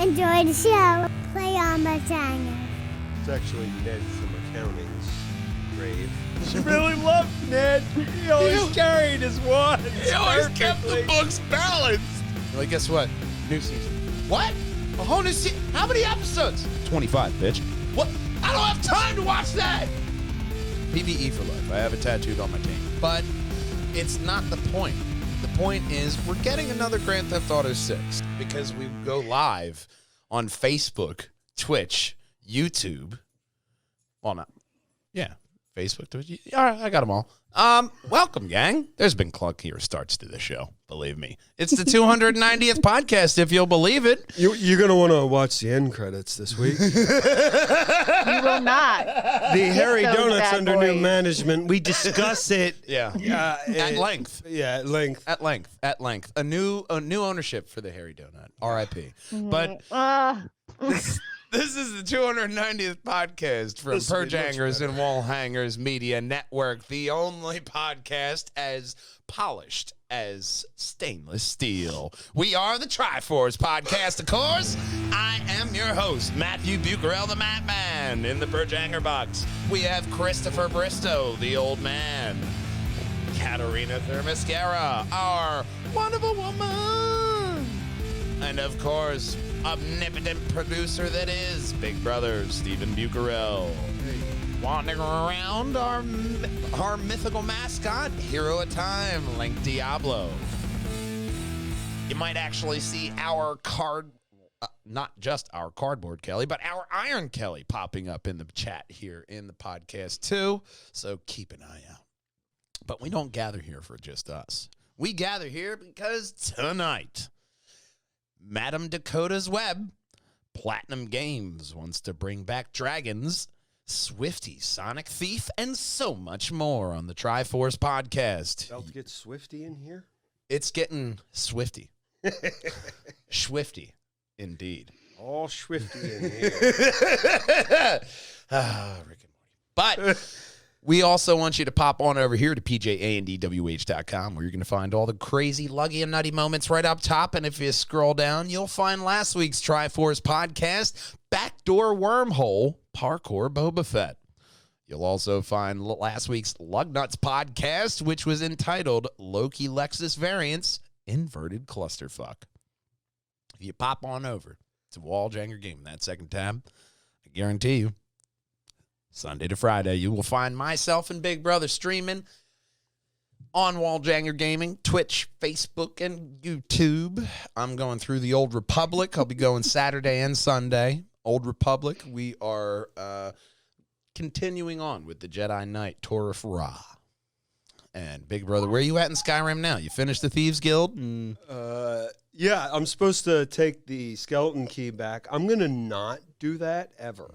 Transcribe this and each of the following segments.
Enjoy the show. Play on Perjangers. It's actually Ned from accounting's grave. She really loved Ned. He always carried his wand. He always kept the books balanced. Well, guess what? New season. What? A whole new season? How many episodes? 25, bitch. What? I don't have time to watch that. PvE for life. I have it tattooed on my team. But it's not the point. The point is we're getting another Grand Theft Auto 6 because we go live on Facebook, Twitch, YouTube. Well, not. Yeah. Facebook, Twitch. All right, I got them all. Welcome, gang. There's been clunkier starts to the show. Believe me. It's the 290th podcast, if you'll believe it. You're going to want to watch the end credits this week. You will not. The Harry those Donuts bad under new boys. management. We discuss it. Yeah. At length. Yeah, at length. At length. At length. A new ownership for the Harry Donut. R.I.P. But this is the 290th podcast from This will be much Perjangers better. and Wallhangers Media Network, the only podcast as polished as stainless steel. We are the Triforce Podcast, of course. I am your host, Matthew Bucarell, the Matt Man, in the Perjanger box. We have Christopher Bristow, the old man. Katerina Thermascara, our wonderful woman. And of course, omnipotent producer that is Big Brother Stephen Bucarell. Wandering around our mythical mascot, hero of time, Link Diablo. You might actually see our not just our cardboard Kelly, but our Iron Kelly popping up in the chat here in the podcast too. So keep an eye out. But we don't gather here for just us. We gather here because tonight, Madam Dakota's Web, Platinum Games wants to bring back dragons, Swifty, Sonic Thief, and so much more on the Triforce Podcast. About to get Swifty in here? It's getting Swifty. Swifty, indeed. All Swifty in here. Rick and Morty. But we also want you to pop on over here to pjandwh.com, where you're going to find all the crazy, luggy, and nutty moments right up top. And if you scroll down, you'll find last week's Triforce Podcast, Backdoor Wormhole, Parkour Boba Fett. You'll also find last week's Lugnuts Podcast, which was entitled Loki Lexus Variants, Inverted Clusterfuck. If you pop on over to Wallhanger Gaming, that second tab, I guarantee you, Sunday to Friday, you will find myself and Big Brother streaming on Wallhanger Gaming, Twitch, Facebook, and YouTube. I'm going through the Old Republic. I'll be going Saturday and Sunday. Old Republic, we are continuing on with the Jedi Knight, Torif Ra. And Big Brother, where are you at in Skyrim now? You finished the Thieves Guild? Yeah, I'm supposed to take the skeleton key back. I'm going to not do that ever.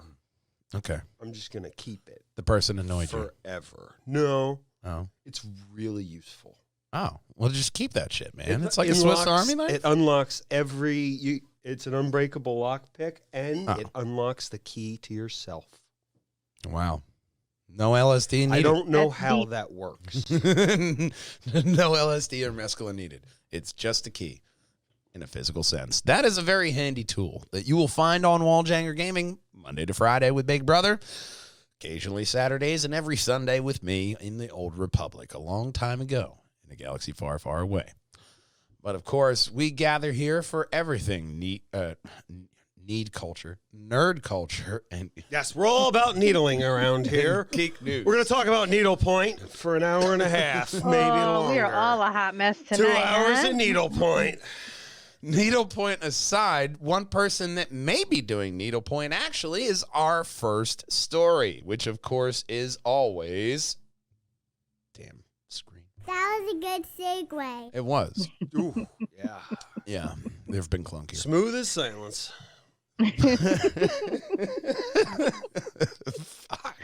Okay. I'm just going to keep it. The person annoyed you. Forever. No. Oh. It's really useful. Oh. Well, just keep that shit, man. It's like a Swiss Army knife? It unlocks it's an unbreakable lockpick, and it unlocks the key to yourself. Wow. No LSD needed. I don't know how that works. No LSD or mescaline needed. It's just a key in a physical sense. That is a very handy tool that you will find on Wallhanger Gaming Monday to Friday with Big Brother, occasionally Saturdays, and every Sunday with me in the Old Republic a long time ago in a galaxy far, far away. But of course, we gather here for everything need culture, nerd culture, and Yes, we're all about needling around here. geek news. We're going to talk about needlepoint for an hour and a half, maybe longer. We are all a hot mess tonight. 2 hours huh? of needlepoint. Needlepoint aside, one person that may be doing needlepoint actually is our first story, which of course is always damn screen. That was a good segue. It was. Ooh, yeah. Yeah, they've been clunkier. Smooth as silence. Fuck.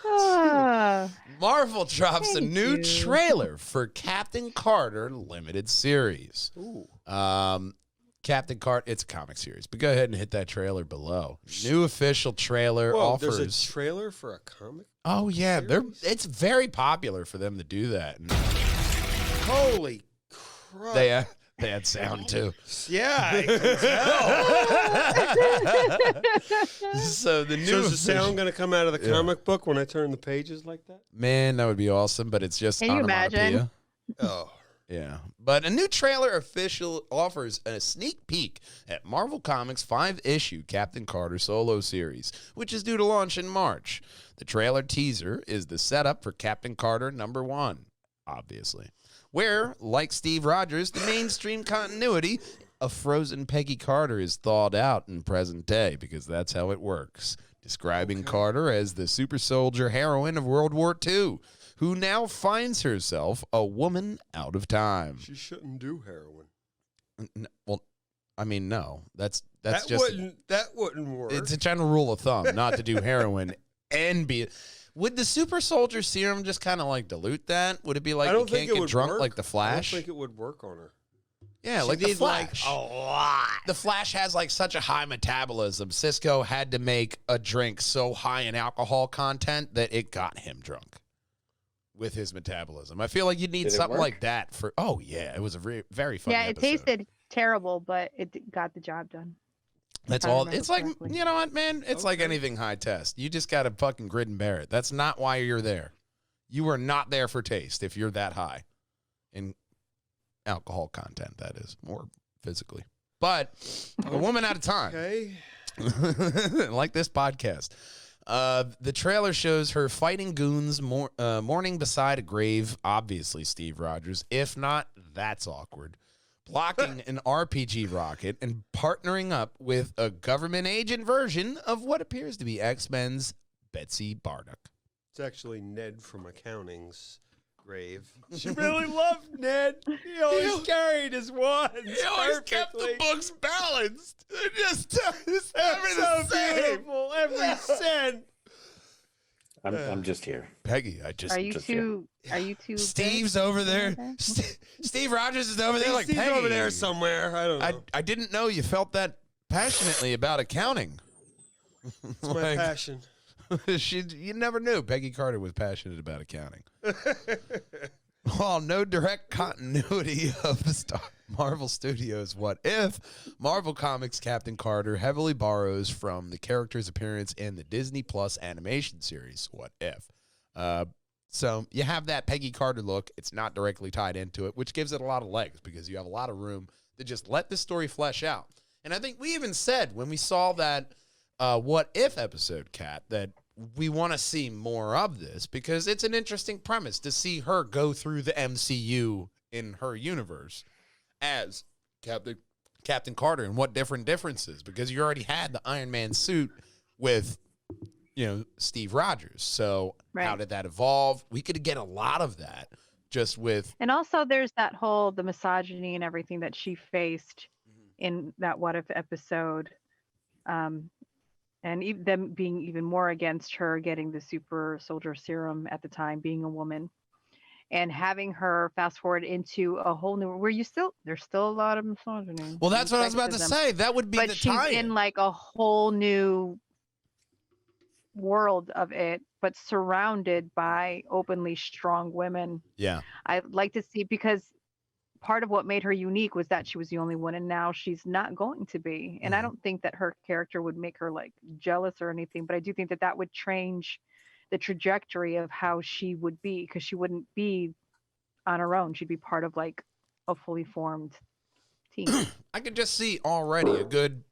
Ah, Marvel drops a Thank new you. trailer for Captain Carter limited series. Ooh. Captain Carter, it's a comic series, but go ahead and hit that trailer below. New official trailer Whoa, offers. there's a trailer for a comic? Oh yeah, series? it's very popular for them to do that. And Holy crap. Bad sound too. Yeah, I can tell. So the new So is the sound going to come out of the comic book when I turn the pages like that? Man, that would be awesome, but it's just Can you onomatopoeia. imagine? Oh. Yeah. But a new trailer official offers a sneak peek at Marvel Comics' 5-issue Captain Carter solo series, which is due to launch in March. The trailer teaser is the setup for Captain Carter #1, obviously, where, like Steve Rogers, the mainstream continuity of frozen Peggy Carter is thawed out in present day, because that's how it works, describing Carter as the super soldier heroine of World War II, who now finds herself a woman out of time. She shouldn't do heroin. Well, I mean, no. That's That just wouldn't work. it's a general rule of thumb not to do heroin and be. Would the super soldier serum just kind of like dilute that? Would it be like I you don't can't think it get would drunk work. like the Flash? I don't think it would work on her. Yeah, She like the needs, like, Flash. a lot. The Flash has like such a high metabolism. Cisco had to make a drink so high in alcohol content that it got him drunk with his metabolism. I feel like you'd need Did it something work? like that for. Oh yeah, it was a very fun. Yeah, it episode. tasted terrible, but it got the job done. That's if I all. remember It's like, correctly. you know what, man? It's like Okay. anything high test. You just got to fucking grit and bear it. That's not why you're there. You are not there for taste if you're that high in alcohol content, that is, or physically. But a woman at a time. Okay. Like this podcast. The trailer shows her fighting goons mourning beside a grave, obviously Steve Rogers. If not, that's awkward. Blocking an RPG rocket and partnering up with a government agent version of what appears to be X-Men's Betsy Bardock. It's actually Ned from accounting's grave. She really loved Ned. He always carried his wands. He always kept the books balanced. Just every so the same. beautiful. Every cent. I'm just here. Peggy, I just... Are you just too? Are you too? Steve's over there. Okay. Steve Rogers is over there like, Steve's Peggy, over there somewhere. I don't know. I didn't know you felt that passionately about accounting. It's my passion. You never knew Peggy Carter was passionate about accounting. While no direct continuity of the Marvel Studios' What If, Marvel Comics' Captain Carter heavily borrows from the character's appearance in the Disney Plus animation series, What If. So you have that Peggy Carter look. It's not directly tied into it, which gives it a lot of legs because you have a lot of room to just let the story flesh out. And I think we even said when we saw that What If episode, Kat, that we want to see more of this because it's an interesting premise to see her go through the MCU in her universe as Captain Carter and what differences, because you already had the Iron Man suit with, Steve Rogers. So how Right. did that evolve? We could get a lot of that just with And also, there's the misogyny and everything that she faced in that What If episode, and them being even more against her getting the super soldier serum at the time, being a woman, and having her fast forward into a whole new where there's still a lot of misogyny. Well, that's and what I was about to sexism, say. That would be but the she's tie-in. in like a whole new world of it, but surrounded by openly strong women. Yeah. I'd like to see, because part of what made her unique was that she was the only one, and now she's not going to be. And I don't think that her character would make her like jealous or anything, but I do think that that would change the trajectory of how she would be, because she wouldn't be on her own. She'd be part of like a fully formed team. I could just see already a good,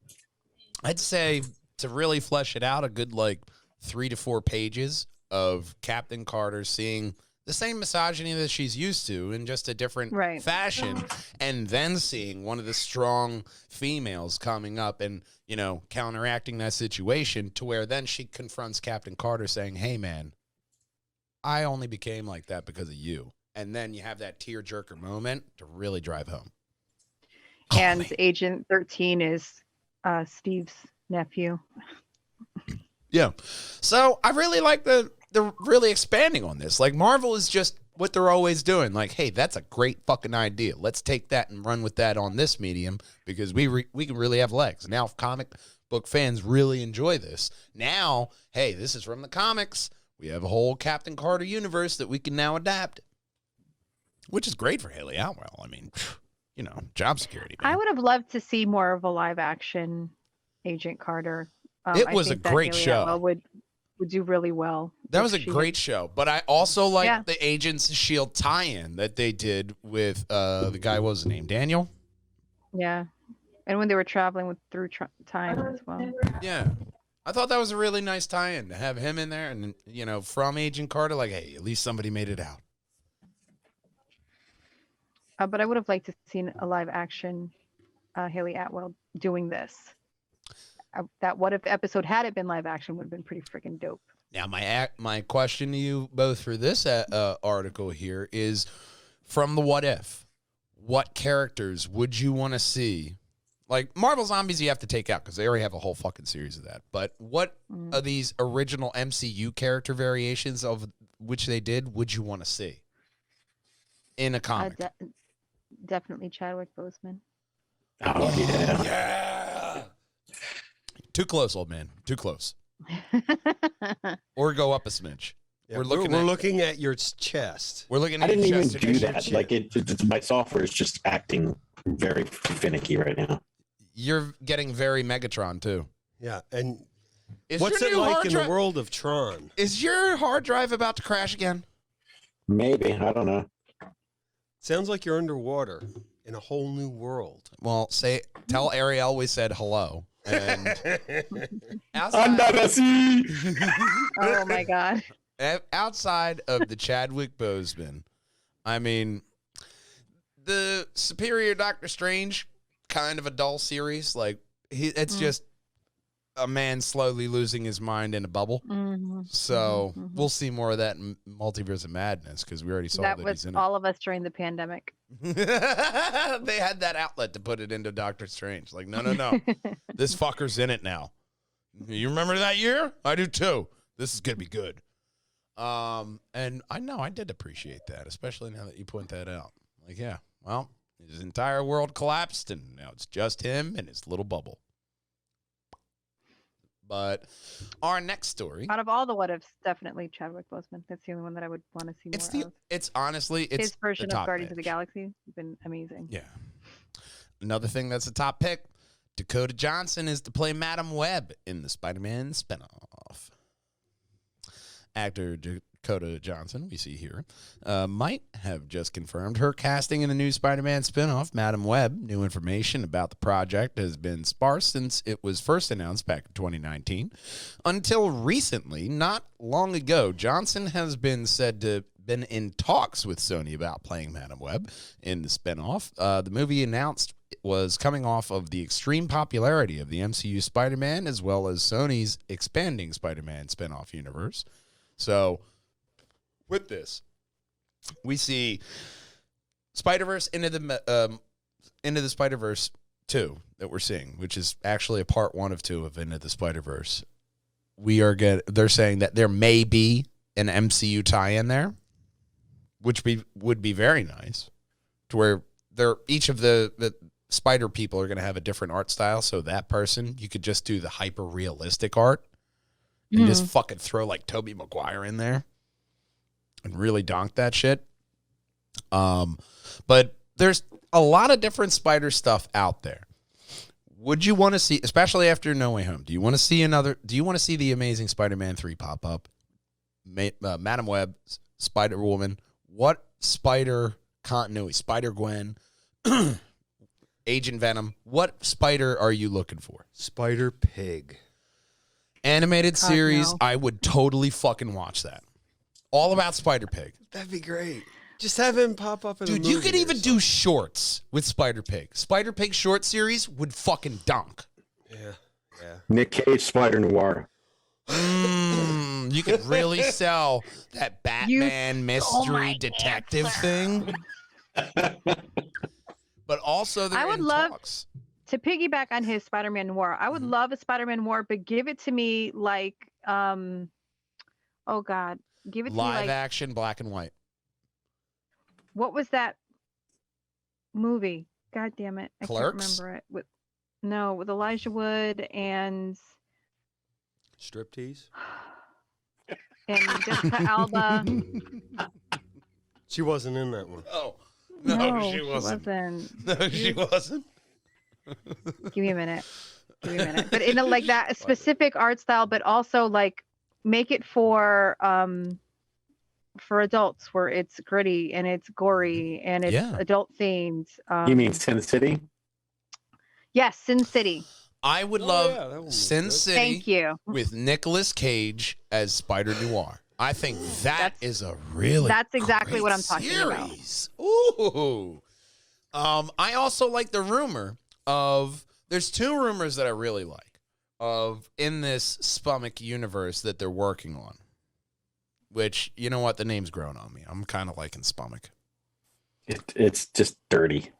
I'd say, to really flesh it out, a good like 3 to 4 pages of Captain Carter seeing the same misogyny that she's used to in just a different Right. fashion, and then seeing one of the strong females coming up and, counteracting that situation to where then she confronts Captain Carter saying, hey, man, I only became like that because of you. And then you have that tearjerker moment to really drive home. And Agent 13 is Steve's nephew. Yeah. So I really like the really expanding on this. Like, Marvel is just what they're always doing. Like, hey, that's a great fucking idea. Let's take that and run with that on this medium because we can really have legs. Now, if comic book fans really enjoy this, now, hey, this is from the comics. We have a whole Captain Carter universe that we can now adapt, which is great for Haley Atwell. I mean, job security. I Man. would have loved to see more of a live action Agent Carter. It I was think a that great Haley show. Atwell would do really well. That if was a she great had- show, but I also like Yeah. the Agents of S.H.I.E.L.D. tie-in that they did with the guy, what was his name, Daniel? Yeah, and when they were traveling through time as well. Yeah. I thought that was a really nice tie-in to have him in there and, from Agent Carter, like, hey, at least somebody made it out. But I would have liked to seen a live action Haley Atwell doing this. That what if episode had it been live action would have been pretty freaking dope. Now, my question to you both for this article here is, from the what if, what characters would you want to see? Like, Marvel Zombies you have to take out because they already have a whole fucking series of that. But what of these original MCU character variations of which they did would you want to see in a comic? Definitely Chadwick Boseman. Oh, yeah. Yeah. Too close, old man. Too close. Or go up a smidge. Yeah, We're looking at your chest. We're looking I at didn't your even chest do edition. that. Like, my software is just acting very finicky right now. You're getting very Megatron too. Yeah, and Is what's your it new like hard in drive- the world of Tron? Is your hard drive about to crash again? Maybe. I don't know. Sounds like you're underwater in a whole new world. Well, tell Ariel we said hello. And Under the sea. Oh my god. outside of the Chadwick Boseman, I mean, the Superior Doctor Strange, kind of a dull series. Like, it's just a man slowly losing his mind in a bubble. So we'll see more of that in Multiverse of Madness because we already saw that That was he's in all of us during the pandemic. it. They had that outlet to put it into Doctor Strange. Like, no. This fucker's in it now. You remember that year? I do too. This is going to be good. And I know I did appreciate that, especially now that you point that out. Like, yeah, well, his entire world collapsed and now it's just him and his little bubble. But our next story. Out of all the what ifs, definitely Chadwick Boseman. That's the only one that I would want to see more of. It's honestly, it's His version the of top Guardians of the pitch. Galaxy has been amazing. Yeah. Another thing that's a top pick, Dakota Johnson is to play Madam Web in the SpiderMan SpinOff. Actor Dakota Johnson, we see here, might have just confirmed her casting in the new SpiderMan spinoff, Madam Web. New information about the project has been sparse since it was first announced back in 2019. Until recently, not long ago, Johnson has been said to been in talks with Sony about playing Madam Web in the spinoff. The movie announced was coming off of the extreme popularity of the MCU Spider-Man as well as Sony's expanding Spider-Man spinoff universe. So, with this, we see Spider-Verse into the Spider-Verse 2 that we're seeing, which is actually a part 1 of 2 of Into the Spider-Verse. They're saying that there may be an MCU tie-in there, which would be very nice, to where each of the Spider people are going to have a different art style. So that person, you could just do the hyper realistic art and just fucking throw like Tobey Maguire in there and really donk that shit. But there's a lot of different Spider stuff out there. Would you want to see, especially after No Way Home, do you want to see the Amazing Spider-Man 3 pop up? Madam Web, Spider-Woman, what Spider continuity? Spider-Gwen, Agent Venom, what Spider are you looking for? Spider-Pig. Animated series, no. I would totally fucking watch that. All about Spider-Pig. That'd be great. Just have him pop up in a Dude, movie you could or even do shorts with Spider-Pig. Spider-Pig short series would fucking dunk. something. Yeah. Nick Cage, Spider Noir. You could really sell that Batman mystery detective thing. But also, I would love talks. to piggyback on his Spider-Man Noir. I would love a Spider-Man Noir, but give it to me like, oh God, give it to me Live like, action, black and white. what was that movie? God damn it, I Clerks? can't remember it. With Elijah Wood and Striptease? Jessica Alba. She wasn't in that one. Oh, No, she wasn't. No, she wasn't. Give me a minute. But in a, like that specific art style, but also like make it for adults where it's gritty and it's gory and it's adult themed. You mean Sin City? Yes, Sin City. I would love Sin City. Thank you. With Nicolas Cage as Spider Noir. I think that's a really that's exactly great what I'm talking series. Ooh. I also like the rumor of there's two rumors that I really like of in this Spummick universe that they're working on. Which, you know what, the name's grown on me. I'm kind of liking Spummick. It's just dirty.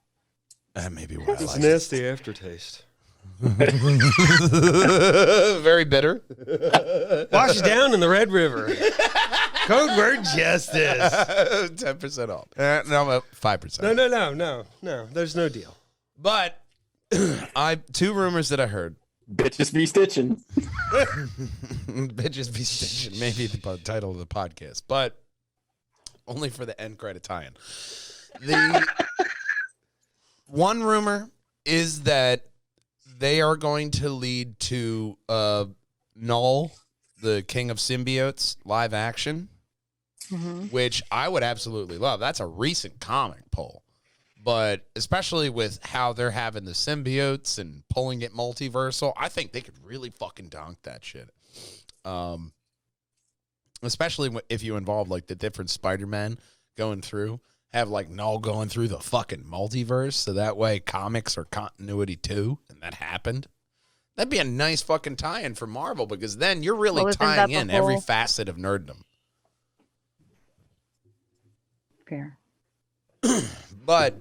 Maybe why I It's like nasty aftertaste. Very bitter. Wash down in the Red River. Code word justice. 10% off. No, 5%. No. There's no deal. But two rumors that I heard. Bitches be stitching. Bitches be stitching. Maybe the title of the podcast, but only for the end credit tie-in. The one rumor is that they are going to lead to Null, the King of Symbiotes, live action, which I would absolutely love. That's a recent comic pull. But especially with how they're having the symbiotes and pulling it multiversal, I think they could really fucking donk that shit. Especially if you involve like the different Spider-Man going through, have like Null going through the fucking multiverse, so that way comics are continuity too, and that happened. That'd be a nice fucking tie-in for Marvel because then you're really tying in every facet of nerddom. Fair. But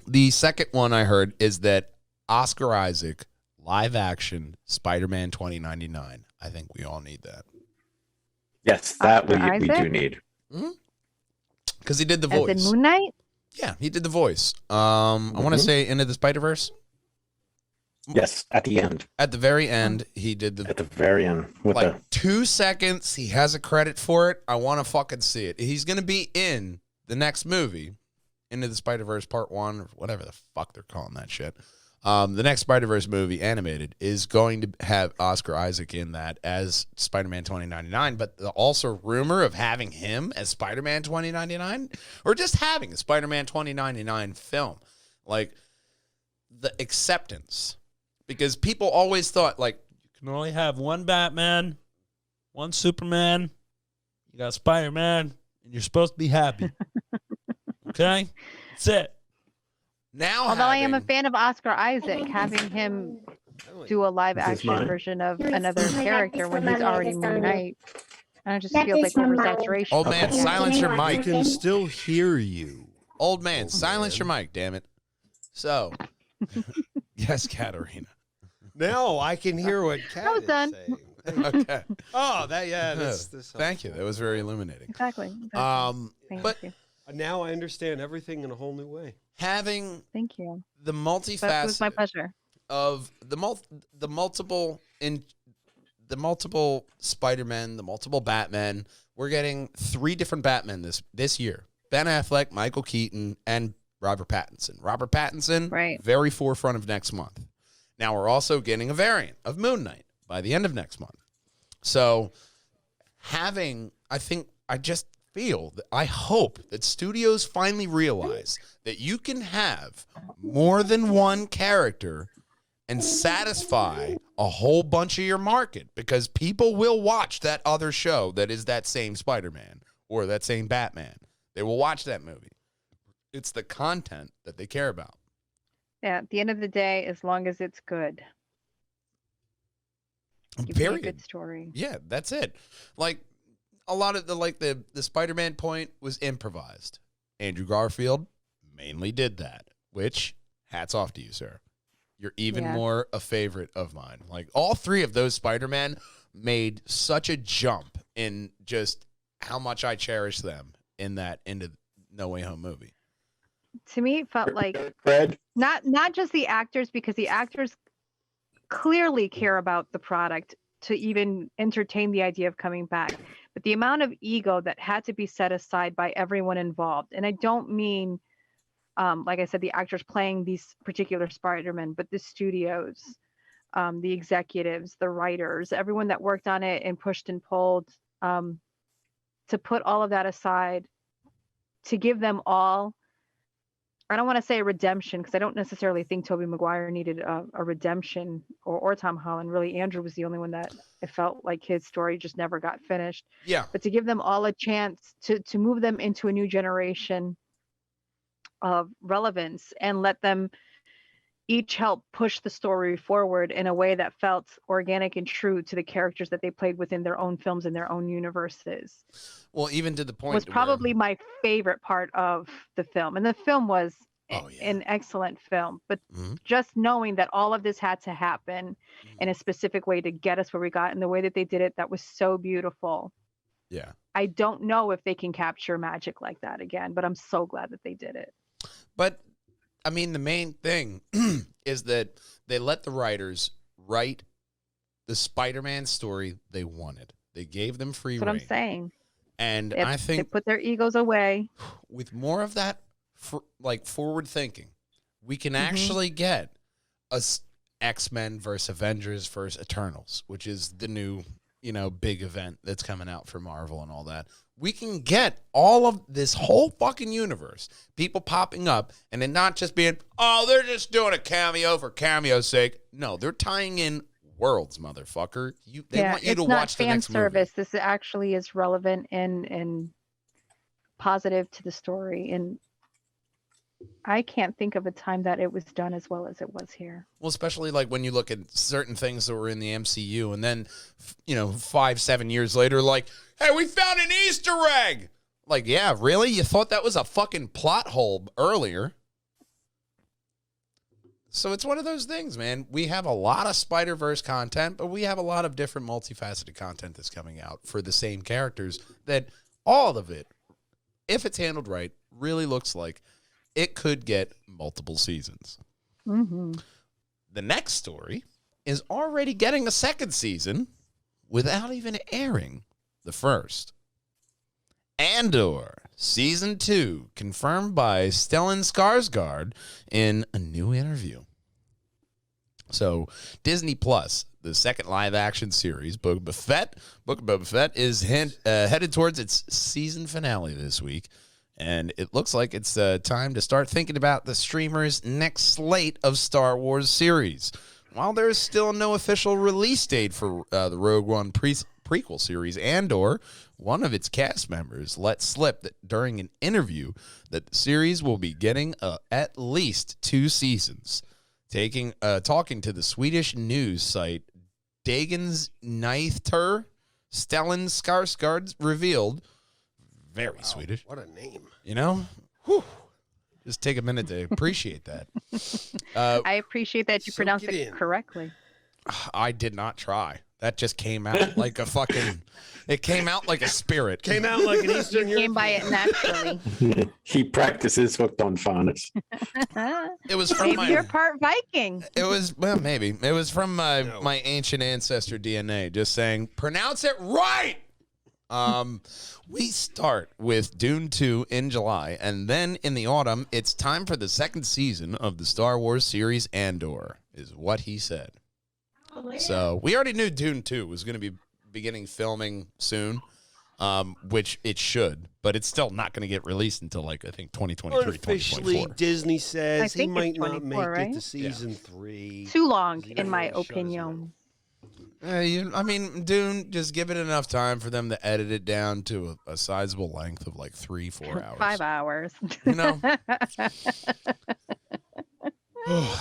the second one I heard is that Oscar Isaac live action Spider-Man 2099. I think we all need that. Yes, that we do need. Because he did the voice. As in Moon Knight? Yeah, he did the voice. I want to say Into the Spider-Verse. Yes, at the end. At the very end, he did At the very end. With like 2 seconds, he has a credit for it. I want to fucking see it. He's going to be in the next movie, Into the Spider-Verse Part 1, or whatever the fuck they're calling that shit. The next Spider-Verse movie, animated, is going to have Oscar Isaac in that as Spider-Man 2099, but the also rumor of having him as Spider-Man 2099, or just having a Spider-Man 2099 film. Like, the acceptance. Because people always thought, like, You can only have one Batman, one Superman, you got Spider-Man, and you're supposed to be happy. Okay? That's it. now Although I am a fan of Oscar Isaac, having him do a live action version of another character when he's already Moon Knight, I just feel like oversaturation. Old man, silence your I mic. can still hear you. Old man, silence your mic, damn it. So, yes, Katarina. No, I can hear what Kat was is done. saying. Okay. Oh, that this Thank you. That was very illuminating. Exactly. Thank But you. Now I understand everything in a whole new way. having Thank you. the That was my multifaceted pleasure. of the multiple Spider-Man, the multiple Batman. We're getting 3 different Batmen this year. Ben Affleck, Michael Keaton, and Robert Pattinson. Robert Pattinson, Right. very forefront of next month. Now we're also getting a variant of Moon Knight by the end of next month. So I hope that studios finally realize that you can have more than one character and satisfy a whole bunch of your market, because people will watch that other show that is that same Spider-Man or that same Batman. They will watch that movie. It's the content that they care about. Yeah, at the end of the day, as long as it's good. Give me a Period. good story. Yeah, that's it. Like a lot of the Spider-Man point was improvised. Andrew Garfield mainly did that, which hats off to you, sir. You're even more a favorite of mine. Like all 3 of those Spider-Man made such a jump in just how much I cherish them in that Into No Way Home movie. To me, it felt like Fred? not just the actors, because the actors clearly care about the product to even entertain the idea of coming back, but the amount of ego that had to be set aside by everyone involved. And I don't mean like I said, the actors playing these particular Spider-Man, but the studios, the executives, the writers, everyone that worked on it and pushed and pulled, to put all of that aside, to give them all, I don't want to say a redemption, because I don't necessarily think Tobey Maguire needed a redemption, or Tom Holland. Really, Andrew was the only one that it felt like his story just never got finished. Yeah. But to give them all a chance to move them into a new generation of relevance and let them each help push the story forward in a way that felt organic and true to the characters that they played within their own films and their own universes. Well, even to the point Was probably my favorite part of the film. And the film was an excellent film. But just knowing that all of this had to happen in a specific way to get us where we got, and the way that they did it, that was so beautiful. Yeah. I don't know if they can capture magic like that again, but I'm so glad that they did it. But I mean, the main thing is that they let the writers write the Spider-Man story they wanted. They gave them free reign. That's what I'm saying. And I think they put their egos away. With more of that, like forward thinking, we can actually get a X-Men versus Avengers versus Eternals, which is the new, big event that's coming out for Marvel and all that. We can get all of this whole fucking universe, people popping up, and then not just being, oh, they're just doing a cameo for cameo's sake. No, they're tying in worlds, motherfucker. They want you to watch the next movie. It's not fan service. This actually is relevant and positive to the story. And I can't think of a time that it was done as well as it was here. Well, especially like when you look at certain things that were in the MCU, and then, 5-7 years later, like, hey, we found an Easter egg. Like, yeah, really? You thought that was a fucking plot hole earlier? So it's one of those things, man. We have a lot of Spider-Verse content, but we have a lot of different multifaceted content that's coming out for the same characters that all of it, if it's handled right, really looks like it could get multiple seasons. Mm-hmm. The next story is already getting a second season without even airing the first. Andor Season 2, confirmed by Stellan Skarsgård in a new interview. So, Disney Plus, the second live-action series, Book of Boba Fett, is headed towards its season finale this week. And it looks like it's time to start thinking about the streamer's next slate of Star Wars series. While there is still no official release date for the Rogue One prequel series, Andor, one of its cast members, let slip that during an interview that the series will be getting at least 2 seasons. Talking to the Swedish news site Dagens Nyheter, Stellan Skarsgård revealed, very Swedish. What a name. Whew. Just take a minute to appreciate that. I appreciate that you pronounced it correctly. I did not try. That just came out like a fucking, it came out like a spirit. Came out like an Eastern You came by it naturally. He practices hooked on phonics. It was from Maybe you're part Viking. It was, well, maybe. It was from my ancient ancestor DNA, just saying, pronounce it right! We start with Dune 2 in July, and then in the autumn, it's time for the second season of the Star Wars series Andor, is what he said. So we already knew Dune 2 was going to be beginning filming soon, which it should, but it's still not going to get released until, I think, 2023, Unofficially, 2024. Disney says he might not make right? it to season 3. Too long, He in doesn't my really shut his opinion. Dune, just give it enough time for them to edit it down to a sizable length of 3-4 hours. 5 hours.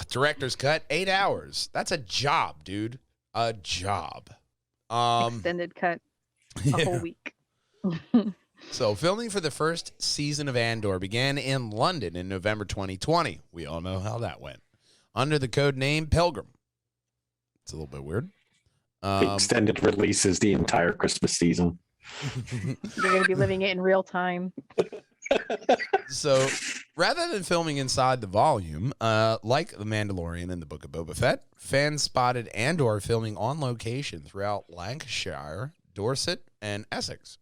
Director's cut, 8 hours. That's a job, dude. A job. Extended cut. A whole week. So filming for the first season of Andor began in London in November 2020. We all know how that went. Under the code name Pilgrim. It's a little bit weird. Extended releases the entire Christmas season. You're going to be living it in real time. So, rather than filming inside the volume, like The Mandalorian and the Book of Boba Fett, fans spotted Andor filming on location throughout Lancashire, Dorset, and Essex.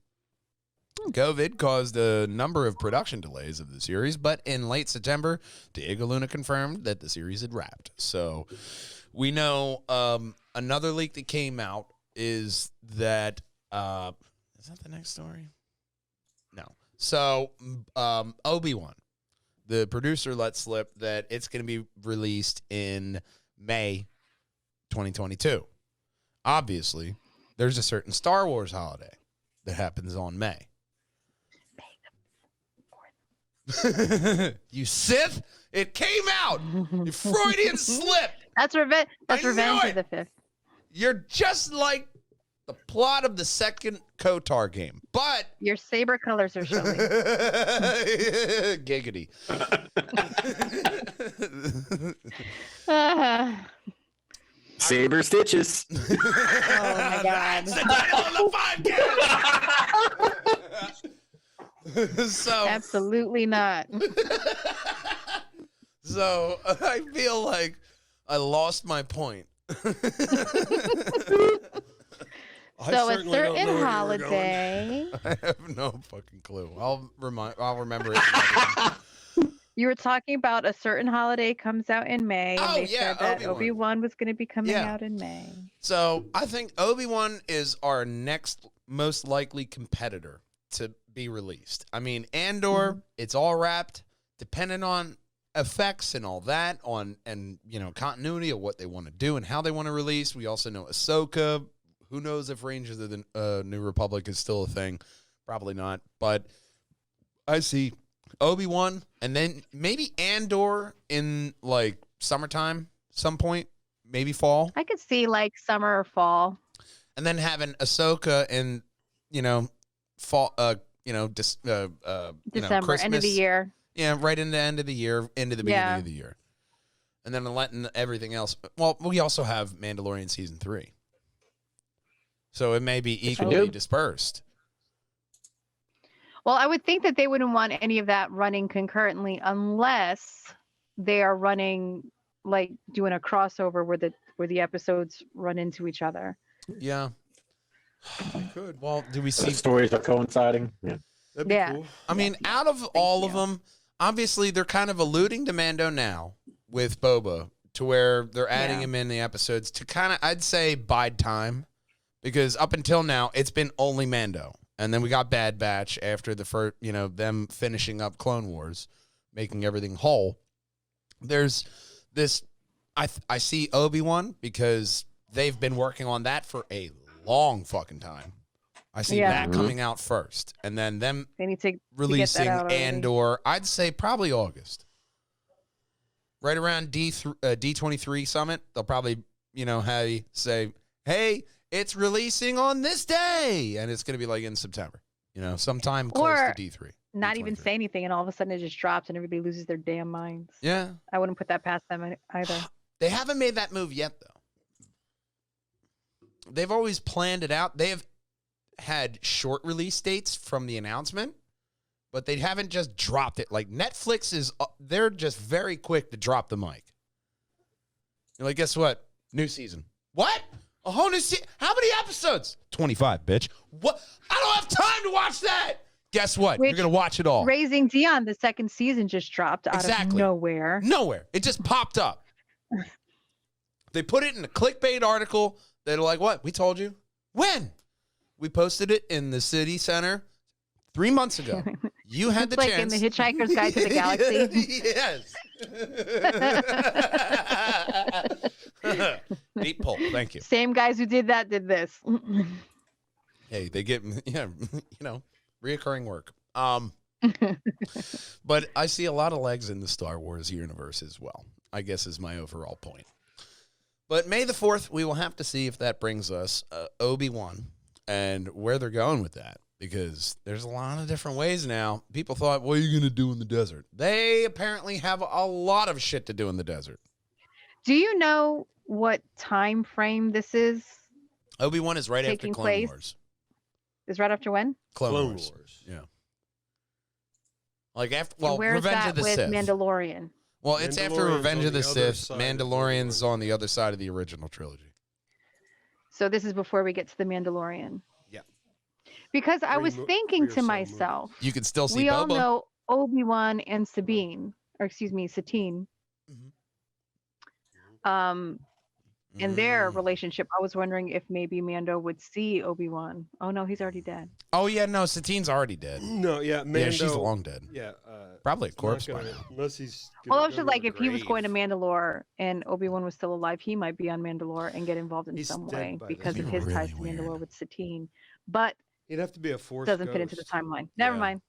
COVID caused a number of production delays of the series, but in late September, Diego Luna confirmed that the series had wrapped. So we know another leak that came out is that is that the next story? No. So Obi-Wan, the producer let slip that it's going to be released in May 2022. Obviously, there's a certain Star Wars holiday that happens on May. You Sith, it came out. You Freudian slip. That's Revenge. That's I knew Revenge it. of the Fifth. You're just like the plot of the second KOTOR game, but Your saber colors are showing. giggity. Saber stitches. Oh my God. That's the title of the podcast. So Absolutely not. So I feel like I lost my point. So a certainly don't know certain where you were holiday. I have no fucking clue. I'll remember it. You were talking about a certain holiday comes out in May. Oh, And they yeah, said that Obi-Wan. Obi-Wan was going to be coming Yeah. out in May. So I think Obi-Wan is our next most likely competitor to be released. I mean, Andor, it's all wrapped, depending on effects and all that, and continuity of what they want to do and how they want to release. We also know Ahsoka. Who knows if Rangers of the New Republic is still a thing? Probably not. But I see Obi-Wan, and then maybe Andor in like summertime, some point, maybe fall, I could see like summer or fall. and then having Ahsoka in fall, December, Christmas, end of the year. Yeah, right in the end of the year, into the beginning Yeah. of the year, and then letting everything else. Well, we also have Mandalorian season 3, so it may be we equally do. dispersed. Well, I would think that they wouldn't want any of that running concurrently unless they are running like doing a crossover where the episodes run into each other. Yeah. Could. Well, do we The see? stories are coinciding. Yeah. That'd be Yeah. cool. I mean, out of all of you. them, obviously they're kind of alluding to Mando now with Boba, to where they're adding Yeah. him in the episodes to kind of, I'd say, bide time, because up until now it's been only Mando, and then we got Bad Batch after the first, them finishing up Clone Wars, making everything whole. There's this, I see Obi-Wan because they've been working on that for a long fucking time. I see Yeah. that coming out first, and then them They need to releasing out already. Andor, I'd say probably August. Right around D23 Summit, they'll probably, say, hey, it's releasing on this day. And it's going to be like in September, sometime close Or to D3. not even D23. say anything, and all of a sudden it just drops and everybody loses their damn minds. Yeah. I wouldn't put that past them either. They haven't made that move yet, though. They've always planned it out. They have had short release dates from the announcement, but they haven't just dropped it. Like Netflix they're just very quick to drop the mic. You're like, guess what? New season. What? A whole new season? How many episodes? 25, bitch. What? I don't have time to watch that. Guess what? You're Which- going to watch it all. Raising Dion, the second season just dropped out Exactly. of nowhere. Nowhere. It just popped up. They put it in a clickbait article. They're like, what? We told you? When? We posted it in the city center 3 months ago. You had It's the like chance. in the Hitchhiker's Guide to the Galaxy. Yes. Deep pull. Thank you. Same guys who did that did this. Hey, they get, reoccurring work. But I see a lot of legs in the Star Wars universe as well, I guess is my overall point. But May the 4th, we will have to see if that brings us Obi-Wan and where they're going with that, because there's a lot of different ways now. People thought, what are you going to do in the desert? They apparently have a lot of shit to do in the desert. Do you know what time frame this is? Obi-Wan is right after Taking Clone place? Wars. Is right after when? Clone Wars. Yeah. Like after, well, And where is Revenge that of the with Sith. Mandalorian? Well, it's after Mandalorian's Revenge on of the the other Sith. side of the Mandalorian's Mandalorian. on the other side of the original trilogy. So this is before we get to the Mandalorian. Yeah. Because I was Three thinking or to so myself, You can still see we all Boba. know Obi-Wan and Sabine, or excuse me, Satine. In their Mm. relationship, I was wondering if maybe Mando would see Obi-Wan. Oh no, he's already dead. Oh yeah, no, Satine's already dead. No, yeah, Mando. Yeah, she's long dead. Yeah, Probably a he's not corpse by gonna- now. Unless he's. Well, I gonna was go just to like, the if he was going to grave. Mandalore and Obi-Wan was still alive, he might be on Mandalore and get involved in He's some dead way by because then. of That'd his be ties to really Mandalore weird. with Satine. But He'd have to be a force. doesn't fit into the ghost. timeline. Never Yeah. mind.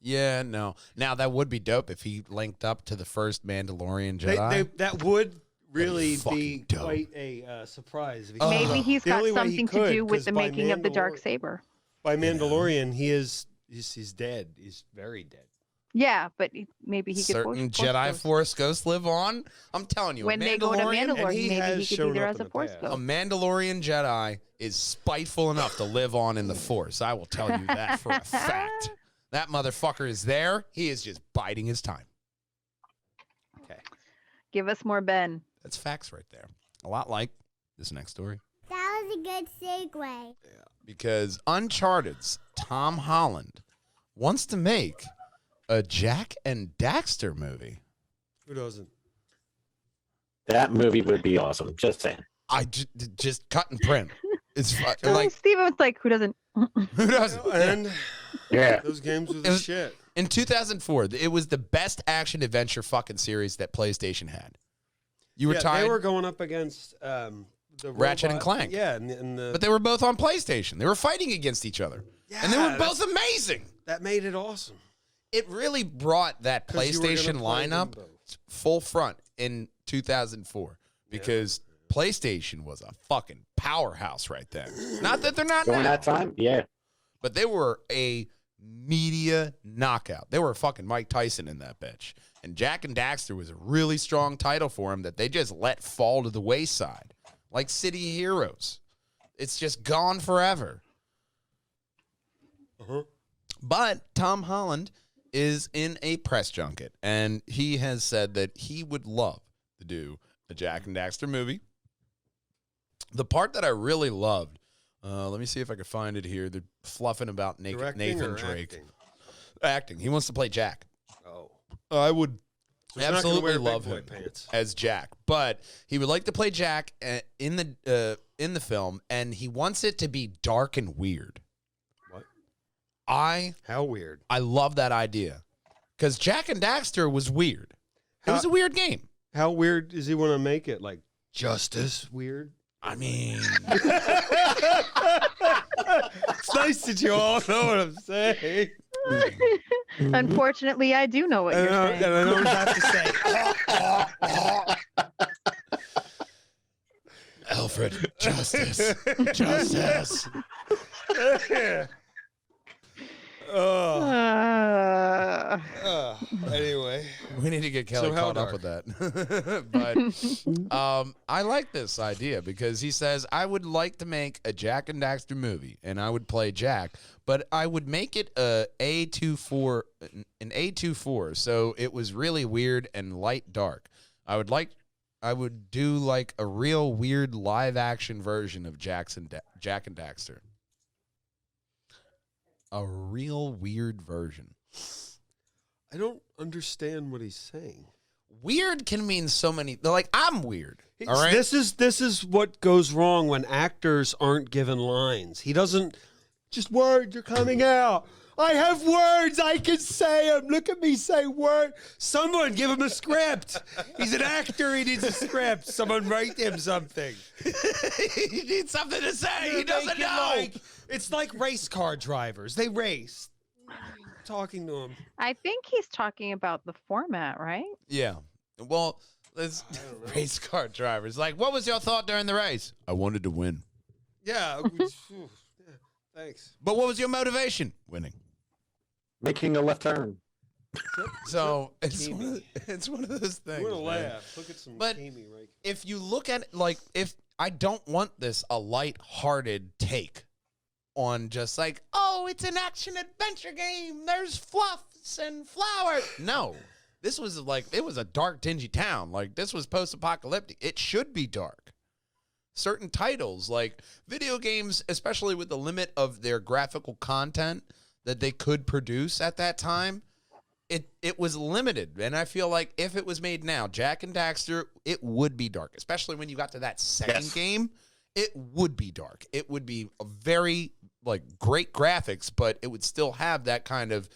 Yeah, no. Now that would be dope if he linked up to the first Mandalorian Jedi. That would really fucking be dope. quite a surprise. If he- Maybe he's The got only way he something to could, do with 'cause the by making of the dark Mandalore- saber. By Mandalorian, he's dead. He's very dead. Yeah, but maybe he could Certain force Jedi ghost. Force ghosts live on. I'm telling you, When a they go to Mandalorian, Mandalore, and he maybe has he could be shown there up as in a the force past. a ghost. Mandalorian Jedi is spiteful enough to live on in the Force. I will tell you that for a fact. That motherfucker is there. He is just biding his time. Okay. Give us more Ben. That's facts right there. A lot like this next story. That was a good segue. Because Uncharted's Tom Holland wants to make a Jack and Daxter movie. Who doesn't? That movie would be awesome. Just saying. I just cut and print. It's like Steven was like, who doesn't? who doesn't? And Yeah. those games were It the was- shit. In 2004, it was the best action adventure fucking series that PlayStation had. You were Yeah, tied, they were going up against the Ratchet and robot- Clank. Yeah, and the but they were both on PlayStation. They were fighting against each other, and they Yeah, were both amazing. that made it awesome. It really brought that 'Cause you were gonna PlayStation play them lineup both. full front in 2004 because PlayStation was a fucking powerhouse right then. Not that they're not During now, that time, yeah. but they were a media knockout. They were fucking Mike Tyson in that bitch. And Jack and Daxter was a really strong title for him that they just let fall to the wayside. Like City Heroes. It's just gone forever. Uh-huh. But Tom Holland is in a press junket, and he has said that he would love to do a Jack and Daxter movie. The part that I really loved, let me see if I can find it here. They're fluffing about Directing Nathan or Drake. acting? Acting. He wants to play Jack. Oh, I would So he's not gonna absolutely wear big love boy him pants. as Jack, but he would like to play Jack in the film, and he wants it to be dark and weird. What? I How weird. love that idea because Jack and Daxter was weird. It was a weird game. How weird does he want to make it? Like justice weird? I mean, It's nice that you all know what I'm saying. Unfortunately, I do know what And you're I saying. don't have to say. Alfred, justice, justice. Uh, Anyway, We need to get Kelly So how caught up with that. But I like this idea because he says, I would like to make a Jack and Daxter movie, and I would play Jack, but I would make it an A24, so it was really weird and light dark. I would do like a real weird live action version of Jack and Daxter. A real weird version. I don't understand what he's saying. Weird can mean so many. They're like, I'm weird. All right. This is what goes wrong when actors aren't given lines. He doesn't just words are coming out. I have words. I can say them. Look at me say word. Someone give him a script. He's an actor. He needs a script. Someone write him something. He needs something to say. He doesn't Make it know. it's like race car drivers. They race. Talking to him. I think he's talking about the format, right? Yeah. Well, let's race car drivers. Like, what was your thought during the race? I wanted to win. Yeah. Thanks. But what was your motivation? Winning. Making a left turn. So it's one of those things. We're gonna man. laugh. Look at some But- Amy right. If you look at it, like, if I don't want this a light-hearted take on just like, oh, it's an action adventure game. There's fluffs and flowers. No, this was like, it was a dark, dingy town. Like, this was post-apocalyptic. It should be dark. certain titles, like video games, especially with the limit of their graphical content that they could produce at that time, it was limited. And I feel like if it was made now, Jak and Daxter, it would be dark, especially when you got to that second game. It would be dark. It would be a very great graphics, but it would still have that kind of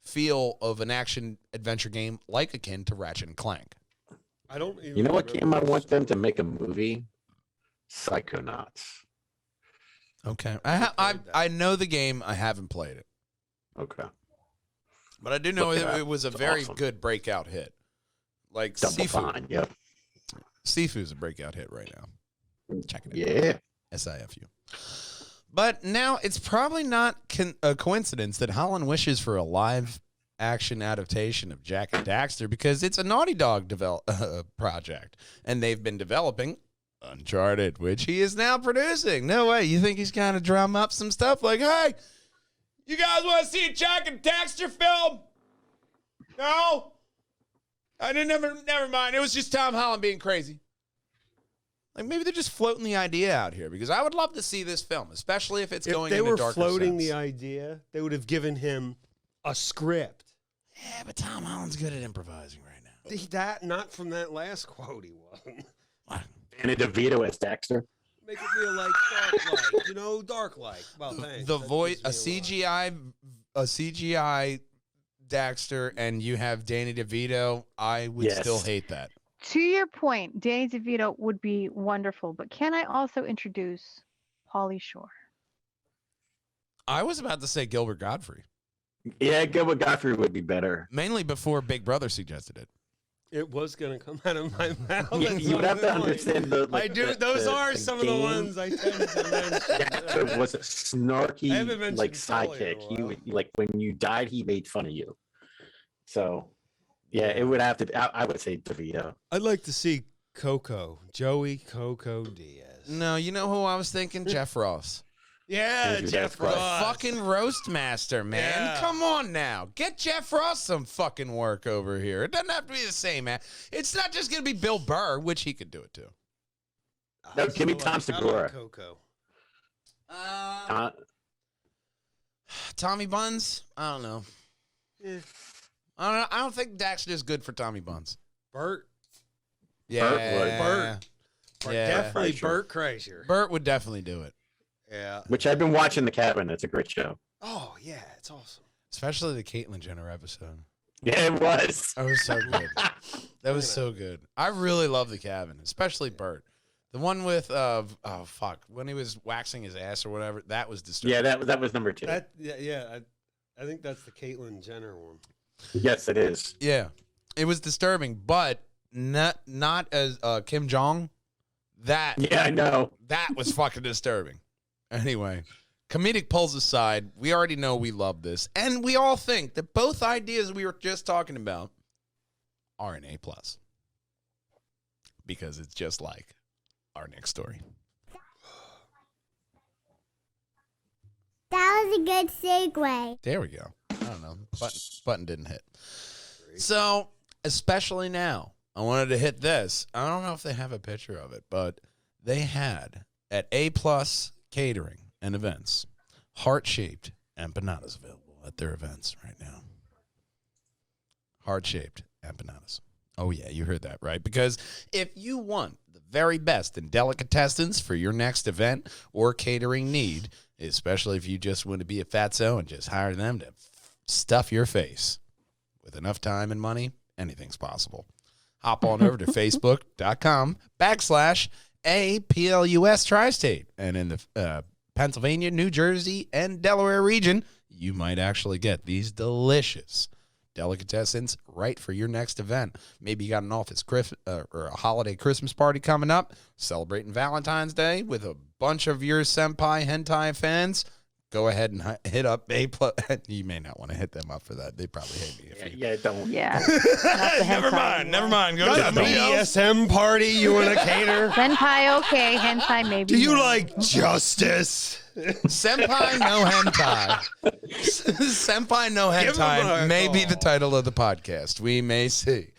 feel of an action adventure game, like akin to Ratchet and Clank. I don't even You know what game I want them to make a movie? Psychonauts. Okay, I know the game. I haven't played it, Okay. but I do know Look it up. it was a It's very awesome. good breakout hit. Like Double Sifu. Fine. Yep. Sifu's a breakout hit right now. Check it out. Yeah. SIFU. But now it's probably not a coincidence that Holland wishes for a live action adaptation of Jak and Daxter, because it's a Naughty Dog project, and they've been developing Uncharted, which he is now producing. No way. You think he's going to drum up some stuff like, hey, you guys want to see a Jak and Daxter film? No? I didn't. Never mind. It was just Tom Holland being crazy. Like, maybe they're just floating the idea out here, because I would love to see this film, especially if it's going into darker If they were floating sense. the idea, they would have given him a script. Yeah, but Tom Holland's good at improvising right now. That not from that last quote he wasn't. Danny DeVito as Daxter. Make it feel like dark light, dark light. Well, thanks. The That voice, gives a me lot. CGI Daxter, and you have Danny DeVito. I would Yes. still hate that. To your point, Danny DeVito would be wonderful, but can I also introduce Pauly Shore? I was about to say Gilbert Godfrey, Yeah, Gilbert Godfrey would be better. mainly before Big Brother suggested it. It was going to come out of my mouth. You, That's you would not have to the point. understand the. I do. Those are some of the game. ones I tend to mention. Daxter was a snarky, I haven't mentioned like Pauly in a sidekick. He while. would, like when you died, he made fun of you. So, yeah, it would have to. Be, I would say DeVito. I'd like to see Joey Coco Diaz. No, you know who I was thinking? Jeff Ross. Yeah, Andrew Jeff Diaz. Ross. Fucking roast master, man. Yeah. Come on now. Get Jeff Ross some fucking work over here. It doesn't have to be the same, man. It's not just going to be Bill Burr, which he could do it too. No, I give me still Tom I Segura. like Coco. Tommy Buns? I don't know. Eh. I don't think Daxter is good for Tommy Buns. Bert. Yeah. Bert. Yeah. Definitely Kreischer. Bert Kreischer. Bert would definitely do it. Yeah. Which I've been watching The Cabin. It's a great show. Oh, yeah. It's awesome. Especially the Caitlyn Jenner episode. Yeah, it was. That was so good. That was so good. I really love the cabin, especially Bert. The one with when he was waxing his ass or whatever, that was disturbing. Yeah, that was number 2. I think that's the Caitlyn Jenner one. Yes, it is. Yeah. It was disturbing, but not as Kim Jong. That Yeah, I know. that was fucking disturbing. Anyway, comedic pulls aside, we already know we love this, and we all think that both ideas we were just talking about are an A+. Because it's just like our next story. That was a good segue. There we go. I don't know. Button didn't hit. So, especially now, I wanted to hit this. I don't know if they have a picture of it, but they had at A+ Catering and Events, heart-shaped empanadas available at their events right now. Heart-shaped empanadas. Oh, yeah, you heard that, right? Because if you want the very best in delicatessens for your next event or catering need, especially if you just want to be a fatso and just hire them to stuff your face with enough time and money, anything's possible. Hop on over to facebook.com/APLUS Tri-State. And in the Pennsylvania, New Jersey, and Delaware region, you might actually get these delicious delicatessens right for your next event. Maybe you got an office or a holiday Christmas party coming up, celebrating Valentine's Day with a bunch of your Sempai Hentai fans. Go ahead and hit up A+. You may not want to hit them up for that. They probably hate me. If you... Yeah, don't. Yeah. Not the hentai Never mind. Go Got to a somebody else. BDSM party you want to cater? Senpai, okay. Hentai, maybe. Do you no. like justice? Senpai no hentai. Senpai no Give 'em hentai a may be the call. title of the podcast. We may see.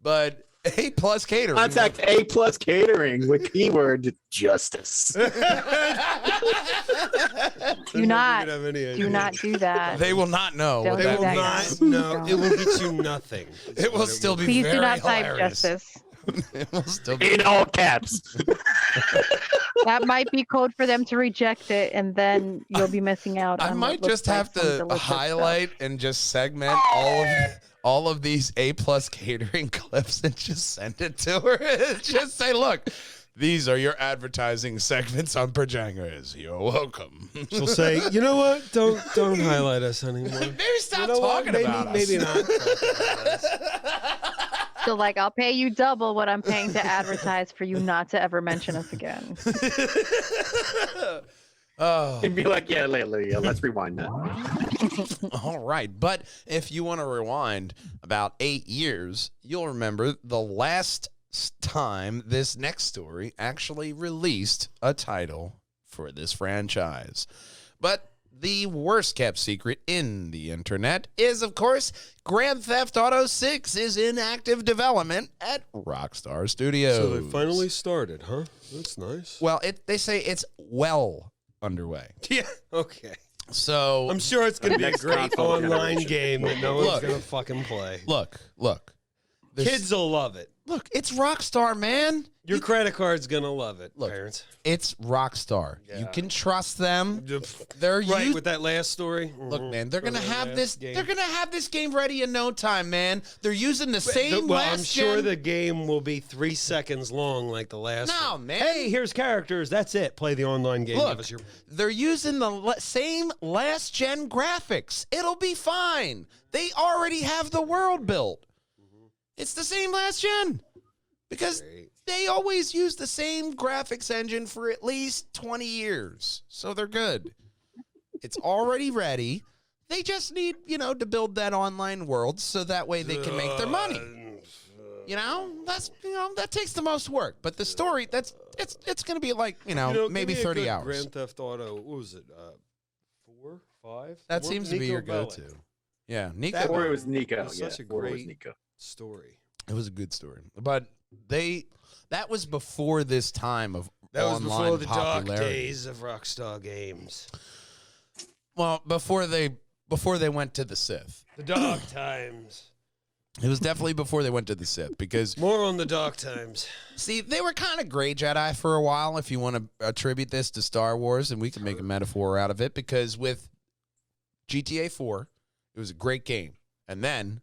But A plus catering. Contact A Plus Catering with keyword justice. Do not do that. They will not know. Don't what do They that will that, means. not. guys. No, Don't. it will get you nothing. It will still be Please very do not type hilarious. justice. It will still be. In all caps. That might be code for them to reject it, and then you'll be missing out. I on might what just looks have like some to delicious highlight stuff. and just segment all of these A plus catering clips and just send it to her. Just say, look, these are your advertising segments on Perjangers. You're welcome. She'll say, you know what? Don't highlight us anymore. Maybe stop You know what? talking about us. Maybe not. So, like, I'll pay you double what I'm paying to advertise for you not to ever mention us again. Oh. He'd be like, yeah, let's rewind that. All right. But if you want to rewind about 8 years, you'll remember the last time this next story actually released a title for this franchise. But the worst kept secret in the internet is, of course, Grand Theft Auto 6 is in active development at Rockstar Studios. So they finally started, huh? That's nice. Well, they say it's well underway. Yeah. Okay. So I'm sure it's going to be a Next great console online generation. game that no one's Look. going to fucking play. look. There's- Kids will love it. Look, it's Rockstar, man. Your credit card's going to love it, Look. parents. It's Rockstar. You Yeah. can trust them. They're Right, us- with that last story. Look, Mhm. man, they're From gonna the have last this. game. They're gonna have this game ready in no time, man. They're using the same Well, last I'm sure gen. the game will be 3 seconds long like the last No, one. man. Hey, here's characters. That's it. Play the online game. Look, Give us your... they're using the same last gen graphics. It'll be fine. They already have the world built. It's the same last gen because Great. they always use the same graphics engine for at least 20 years. So they're good. It's already ready. They just need, to build that online world so that way they can make their money. That takes the most work. But the story, it's going to be like, maybe give me a 30 good hours. Grand Theft Auto, what was it? 4, 5? That More seems to be Nico your Bellic. go-to. Yeah, Nico. That Or it one was Nico. was Yeah, such a or it was great- Nico. Story. It was a good story. But that was before this time of That was online before the dark popularity. days of Rockstar Games. Well, before they went to the Sith. The dark times. It was definitely before they went to the Sith because, More on the dark times. see, they were kind of gray Jedi for a while if you want to attribute this to Star Wars, and we can make a metaphor out of it because with GTA 4, it was a great game. And then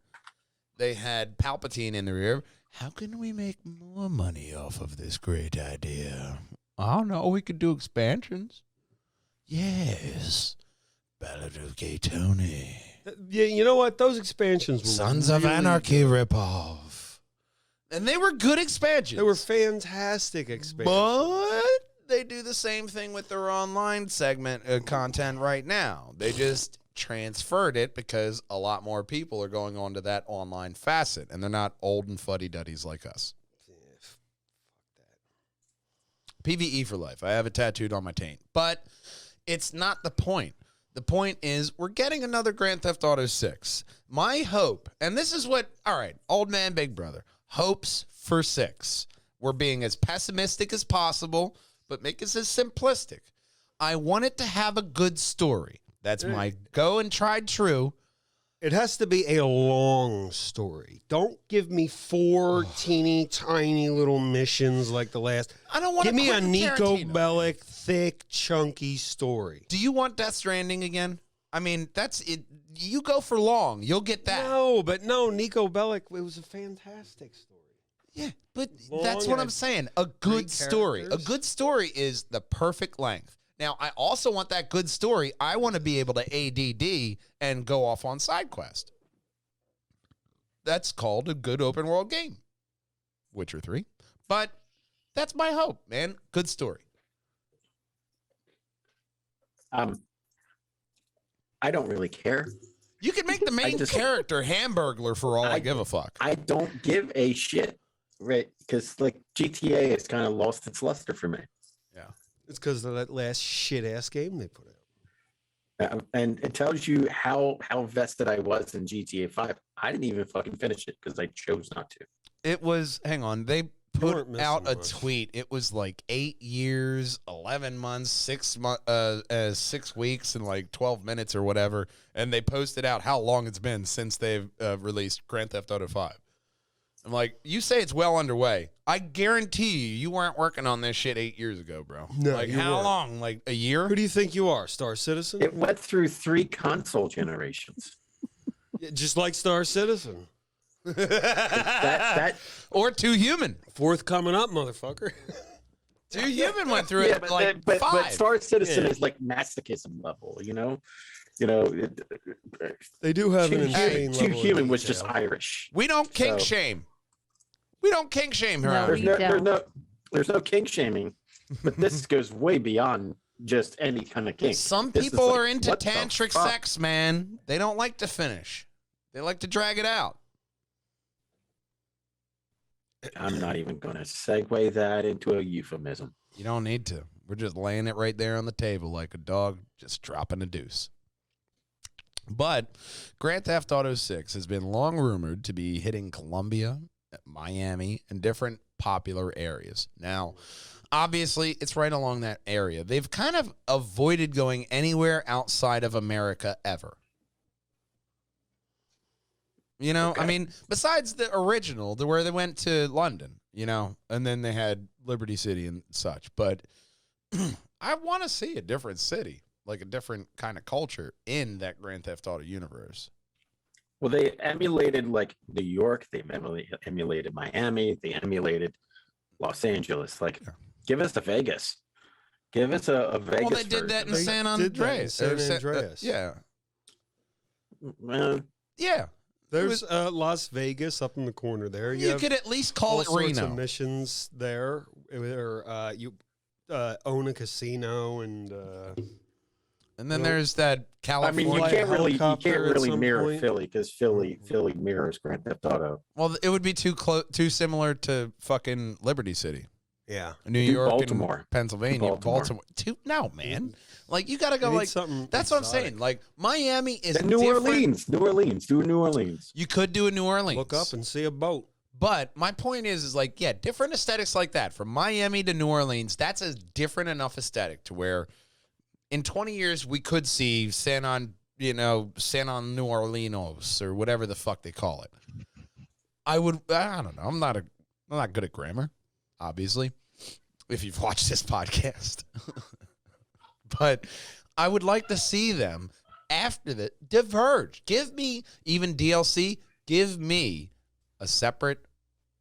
they had Palpatine in the rear. How can we make more money off of this great idea? I don't know. We could do expansions. Yes. Ballad of Gay Tony. Yeah, you know what? Those expansions were Sons of really Anarchy good. ripoff. And they were good expansions. They were fantastic expansions. But they do the same thing with their online segment content right now. They just transferred it because a lot more people are going on to that online facet, and they're not old and fuddy-duddies like us. PvE for life. I have it tattooed on my taint. But it's not the point. The point is we're getting another Grand Theft Auto 6. My hope, and this is what, all right, old man, big brother, hopes for 6. We're being as pessimistic as possible, but make us as simplistic. I want it to have a good story. That's my go and tried true. It has to be a long story. Don't give me 4 teeny tiny little missions like the last. I don't want Give me a Quentin Nico Tarantino. Bellic, thick, chunky story. Do you want Death Stranding again? I mean, that's it. You go for long, you'll get that. No, Nico Bellic, it was a fantastic story. Yeah, but Long that's what and I'm saying. A good great story. A characters. good story is the perfect length. Now, I also want that good story. I want to be able to ADD and go off on side quest. That's called a good open world game. Witcher 3. But that's my hope, man. Good story. I don't really care. You can make the main just- character Hamburglar for all I give a fuck. I don't give a shit, right? Because like GTA has kind of lost its luster for me. It's because of that last shit ass game they put out. And it tells you how vested I was in GTA 5. I didn't even fucking finish it because I chose not to. It was, hang on, they put weren't missing out a much. tweet. It was like 8 years, 11 months, 6 weeks, and like 12 minutes or whatever. And they posted out how long it's been since they've released Grand Theft Auto 5. I'm like, you say it's well underway. I guarantee you weren't working on this shit 8 years ago, bro. No, like you how weren't. long? Like a year? Who do you think you are, Star Citizen? It went through 3 console generations. Yeah, just like Star Citizen. That Or Too Human. 4th coming up, motherfucker. Too Human went through yeah, it but, like but 5. Star Citizen Yeah. is like masochism level, you know. They do have an Too insane level of Human was just detail. Irish. We don't kink So- shame. We don't kink shame her. No, out There's we here. don't. there's no kink shaming, but this goes way beyond just any kind of kink. Some This is people like, are into what the tantric fuck? sex, man. They don't like to finish. They like to drag it out. I'm not even going to segue that into a euphemism. You don't need to. We're just laying it right there on the table like a dog just dropping a deuce. But Grand Theft Auto 6 has been long rumored to be hitting Colombia, Miami, and different popular areas. Now, obviously, it's right along that area. They've kind of avoided going anywhere outside of America ever. You know, Okay. I mean, besides the original, where they went to London, you know, and then they had Liberty City and such. But I want to see a different city, like a different kind of culture in that Grand Theft Auto universe. Well, they emulated like New York. They emulated Miami. They emulated Los Angeles. Like, give us a Vegas. Give us a Vegas. Well, they did that in version. San did that in Andreas. San Or Andreas. yeah. Well, Yeah. There's Las Vegas up in the corner there. You have could at least call all it sorts Reno. of missions there, or you own a casino and And then Well, there's that I California. mean, Fly a you helicopter can't at really some mirror point. Philly because Philly mirrors Grand Theft Auto. Well, it would be too similar to fucking Liberty City. yeah. New Do York Baltimore. and Pennsylvania. Baltimore. No, man. Like, you got to go, You need like, something that's what I'm exotic. saying. Like, Miami is And New different. Orleans. Do New Orleans. You could do a New Orleans. Look up and see a boat. But my point is like, yeah, different aesthetics like that. From Miami to New Orleans, that's a different enough aesthetic to where in 20 years we could see San New Orleans or whatever the fuck they call it. I don't know. I'm not good at grammar, obviously, if you've watched this podcast. But I would like to see them after the diverge. Give me even DLC. Give me a separate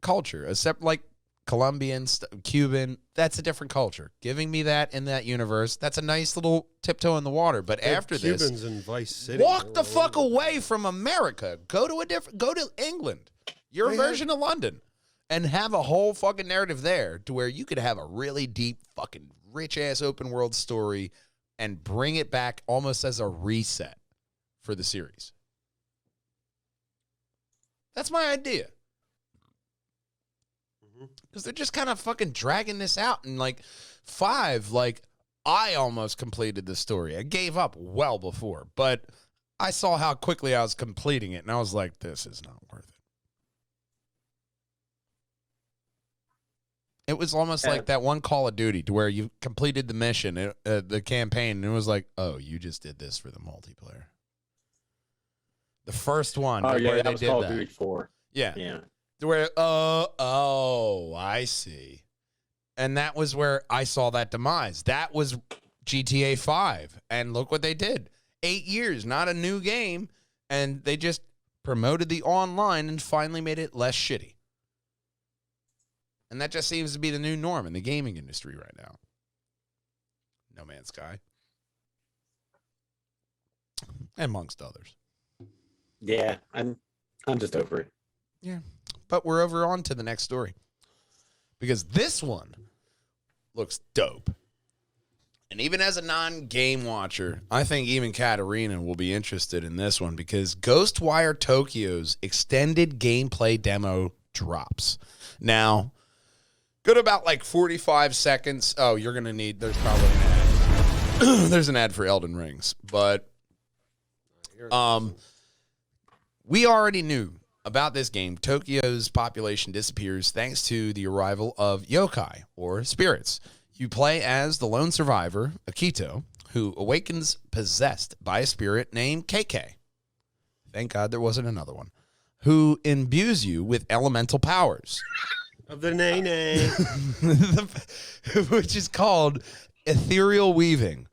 culture, like Colombian, Cuban. That's a different culture. Giving me that in that universe, that's a nice little tiptoe in the water. But They have after Cubans this, in Vice City. walk the They're all fuck over. away from America. Go to England, your They have- version of London, and have a whole fucking narrative there to where you could have a really deep, fucking rich ass open world story and bring it back almost as a reset for the series. That's my idea. Because they're just kind of fucking dragging this out. And like 5, like I almost completed the story. I gave up well before, but I saw how quickly I was completing it. And I was like, this is not worth it. It was almost like that one Call of Duty to where you completed the mission, the campaign, and it was like, oh, you just did this for the multiplayer. The first one. Oh where yeah, they that was did Call that. of Duty 4. Yeah. Yeah. Where, I see. And that was where I saw that demise. That was GTA 5. And look what they did. 8 years, not a new game. And they just promoted the online and finally made it less shitty. And that just seems to be the new norm in the gaming industry right now. No Man's Sky. Amongst others. Yeah, I'm just over it. Yeah. But we're over on to the next story. Because this one looks dope. And even as a non-game watcher, I think even Katarina will be interested in this one because Ghostwire Tokyo's extended gameplay demo drops. Now, go to about like 45 seconds. Oh, you're going to need, there's probably an ad. There's an ad for Elden Rings. But we already knew about this game, Tokyo's population disappears thanks to the arrival of yokai, or spirits. You play as the lone survivor, Akito, who awakens possessed by a spirit named KK. Thank God there wasn't another one. Who imbues you with elemental powers. Of the nay-nay. Which is called ethereal weaving.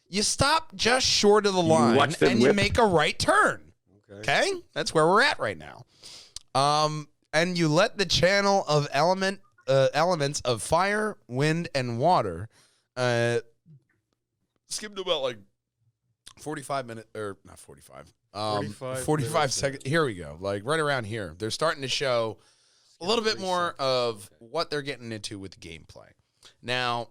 You stop just short of the line watch them and you whip. make a right turn. Okay? That's where we're at right now. And you let the channel of elements of fire, wind, and water skip to about like 45 minutes, or not 45. 45 seconds. Here we go. Like right around here. They're starting to show a little bit more of what they're getting into with the gameplay. Now,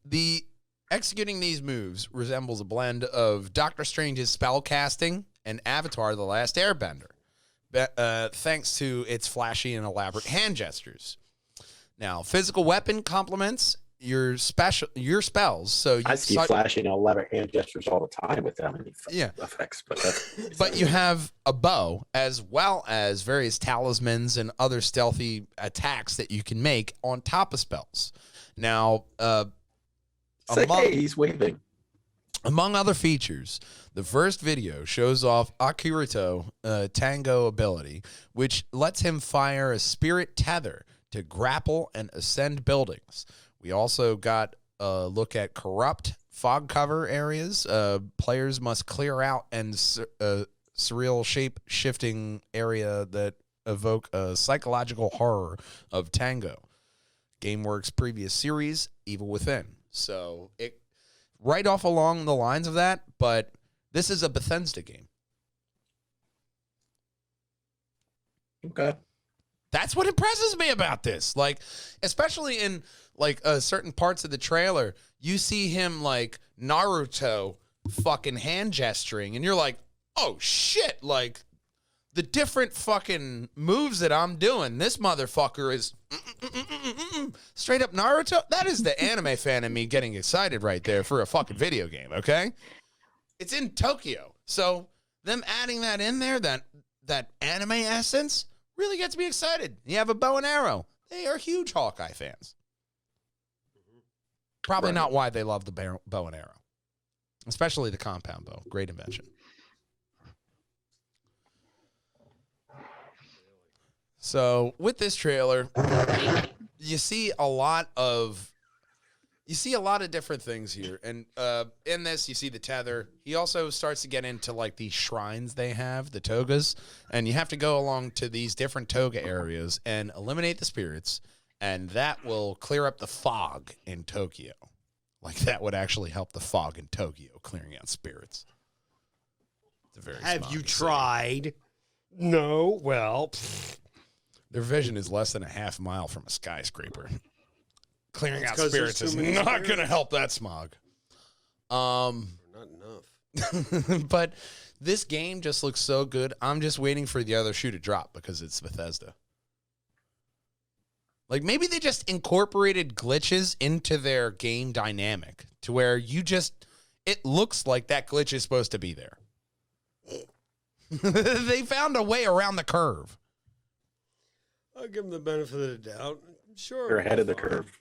the executing these moves resembles a blend of Doctor Strange's spell casting and Avatar: The Last Airbender, thanks to its flashy and elaborate hand gestures. Now, physical weapon complements your spells. So I see flashing and elaborate hand gestures all the time with that many effects. But you have a bow as well as various talismans and other stealthy attacks that you can make on top of spells. Now, hey, he's waving. Among other features, the first video shows off Akirito Tango ability, which lets him fire a spirit tether to grapple and ascend buildings. We also got a look at corrupt fog cover areas. Players must clear out and surreal shape-shifting area that evoke a psychological horror of Tango. GameWorks' previous series, Evil Within. So it right off along the lines of that, but this is a Bethesda game. Okay. That's what impresses me about this. Like, especially in like certain parts of the trailer, you see him like Naruto fucking hand gesturing, and you're like, oh shit, like the different fucking moves that I'm doing, this motherfucker is straight up Naruto. That is the anime fan in me getting excited right there for a fucking video game, okay? It's in Tokyo. So them adding that in there, that anime essence, really gets me excited. You have a bow and arrow. They are huge Hawkeye fans. Probably not why they love the bow and arrow, especially the compound bow. Great invention. So with this trailer, you see a lot of different things here, and in this you see the tether. He also starts to get into like these shrines they have, the togas, and you have to go along to these different toga areas and eliminate the spirits, and that will clear up the fog in Tokyo. Like that would actually help the fog in Tokyo, clearing out spirits. It's a very Have you smoggy tried? No. Well, Their vision is less than a half mile from a skyscraper. Clearing That's out 'cause spirits there's is too many not going to spirits. help that smog. not enough. But this game just looks so good. I'm just waiting for the other shoe to drop because it's Bethesda. Like maybe they just incorporated glitches into their game dynamic to where it looks like that glitch is supposed to be there. They found a way around the curve. I'll give them the benefit of the doubt. Sure. They're ahead of the curve.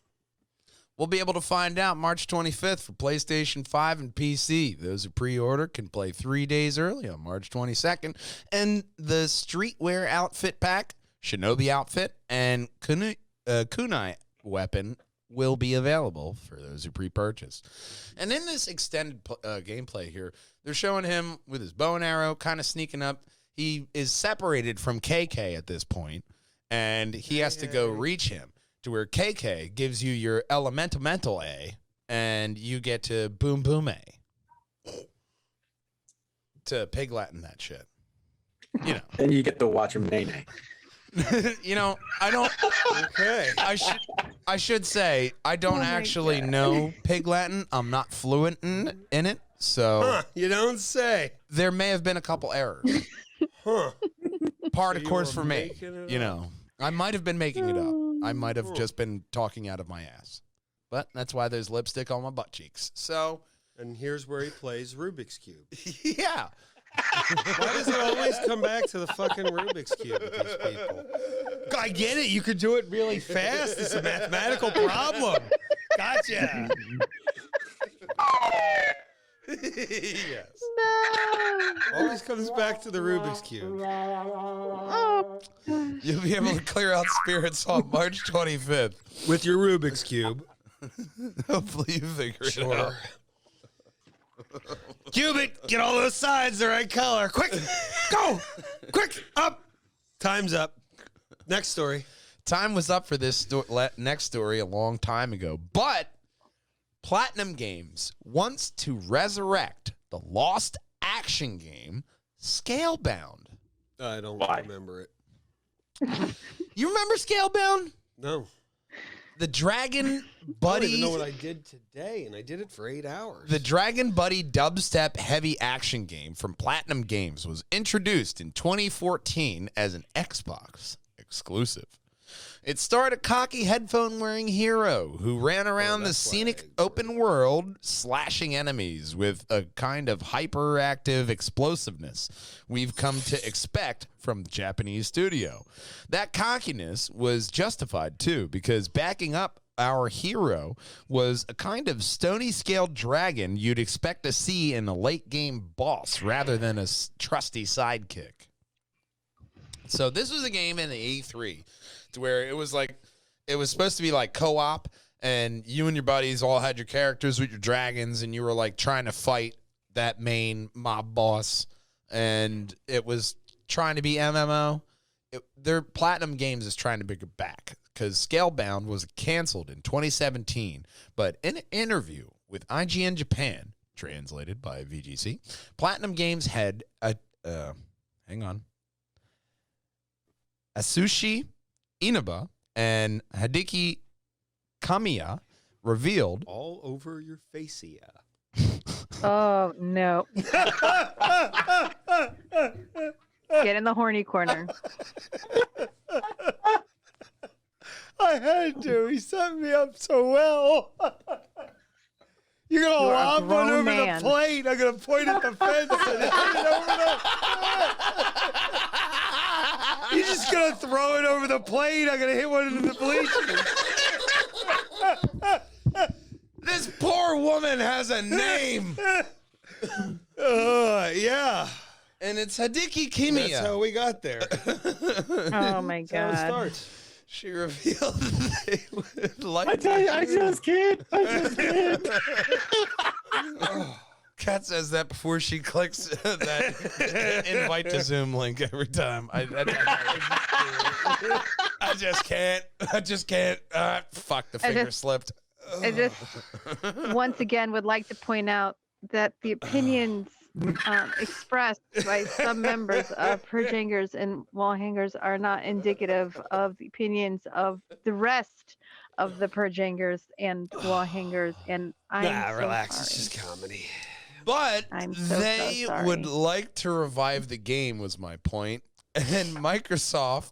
We'll be able to find out March 25th for PlayStation 5 and PC. Those who pre-order can play 3 days early on March 22nd. And the Streetwear outfit pack, Shinobi outfit, and kunai weapon will be available for those who pre-purchase. And in this extended gameplay here, they're showing him with his bow and arrow kind of sneaking up. He is separated from KK at this point, and he has to go reach him to where KK gives you your elemental A, and you get to boom boom A. To pig Latin that shit. You know. And you get to watch him nay. You know, I don't. Okay. I should say I don't actually know Pig Latin. I'm not fluent in it, so You don't say. there may have been a couple errors. Huh. Part, So of you course, were for me. making it You up. know, I might have been making it up. I might have just been talking out of my ass. But that's why there's lipstick on my butt cheeks. So, And here's where he plays Rubik's Cube. yeah. Why does it always come back to the fucking Rubik's Cube with these people? I get it. You could do it really fast. It's a mathematical problem. Gotcha. Yes. No. Always comes back to the Rubik's Cube. Oh. You'll be able to clear out spirits on March 25th. With your Rubik's Cube. Hopefully you figure it out. Cubit, get all those sides the right color. Quick, go. Quick, up. Time's up. Next story. Time was up for this next story a long time ago, but Platinum Games wants to resurrect the lost action game Scalebound. I don't remember it. You remember Scalebound? No. The Dragon I Buddy. don't even know what I did today, and I did it for 8 hours. The Dragon Buddy dubstep heavy action game from Platinum Games was introduced in 2014 as an Xbox exclusive. It starred a cocky headphone-wearing hero who ran around the scenic open world, slashing enemies with a kind of hyperactive explosiveness we've come to expect from the Japanese studio. That cockiness was justified, too, because backing up our hero was a kind of stony-scaled dragon you'd expect to see in a late-game boss rather than a trusty sidekick. So this was a game in the E3 to where it was supposed to be like co-op, and you and your buddies all had your characters with your dragons, and you were like trying to fight that main mob boss, and it was trying to be MMO. Their Platinum Games is trying to bring it back because Scalebound was canceled in 2017, but in an interview with IGN Japan, translated by VGC, Platinum Games head Asushi Inaba and Hideki Kamiya revealed. All over your facey. Oh, no. Get in the horny corner. I had to. He set me up so well. You're going to lob one over the plate. I'm going to point at the fence and hit it over the... You're just going to throw it over the plate. I'm going to hit one into the bleachers. This poor woman has a name. Yeah. And it's Hideki Kamiya. That's how we got there. Oh, my God. That's how it starts. She revealed that they would like I tell you, I just can't. Kat says that before she clicks that invite to Zoom link every time. I just can't. I just can't. Fuck, the finger slipped. I just once again would like to point out that the opinions expressed by some members of Perjangers and Wallhangers are not indicative of the opinions of the rest of the Perjangers and Wallhangers. And I'm relax. sorry. It's just comedy. But I'm so they sorry. would like to revive the game, was my point. And Microsoft,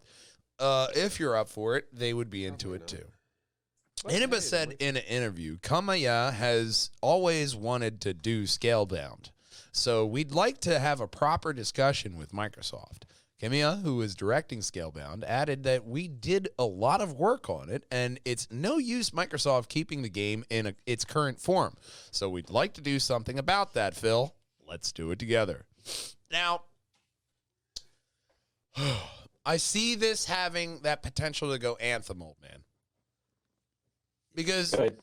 if you're up for it, they would be into it too. Inaba said in an interview, Kamiya has always wanted to do Scalebound. So we'd like to have a proper discussion with Microsoft. Kamiya, who is directing Scalebound, added that we did a lot of work on it, and it's no use Microsoft keeping the game in its current form. So we'd like to do something about that, Phil. Let's do it together. Now, I see this having that potential to go Anthem, old man. Because it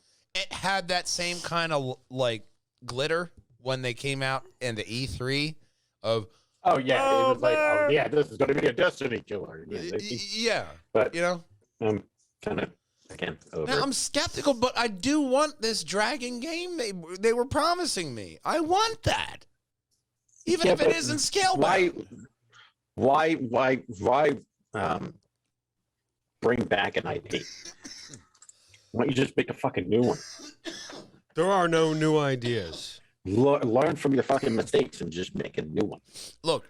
had that same kind of, like, glitter when they came out in the E3 of... Oh, yeah. It was like, oh, yeah, this is going to be a Destiny killer. Yeah. But, you know? I'm kind of, again, over. Now, I'm skeptical, but I do want this dragon game they were promising me. I want that. Even if it isn't Scalebound. Why bring back an IP? Why don't you just make a fucking new one? There are no new ideas. Learn from your fucking mistakes and just make a new one. Look,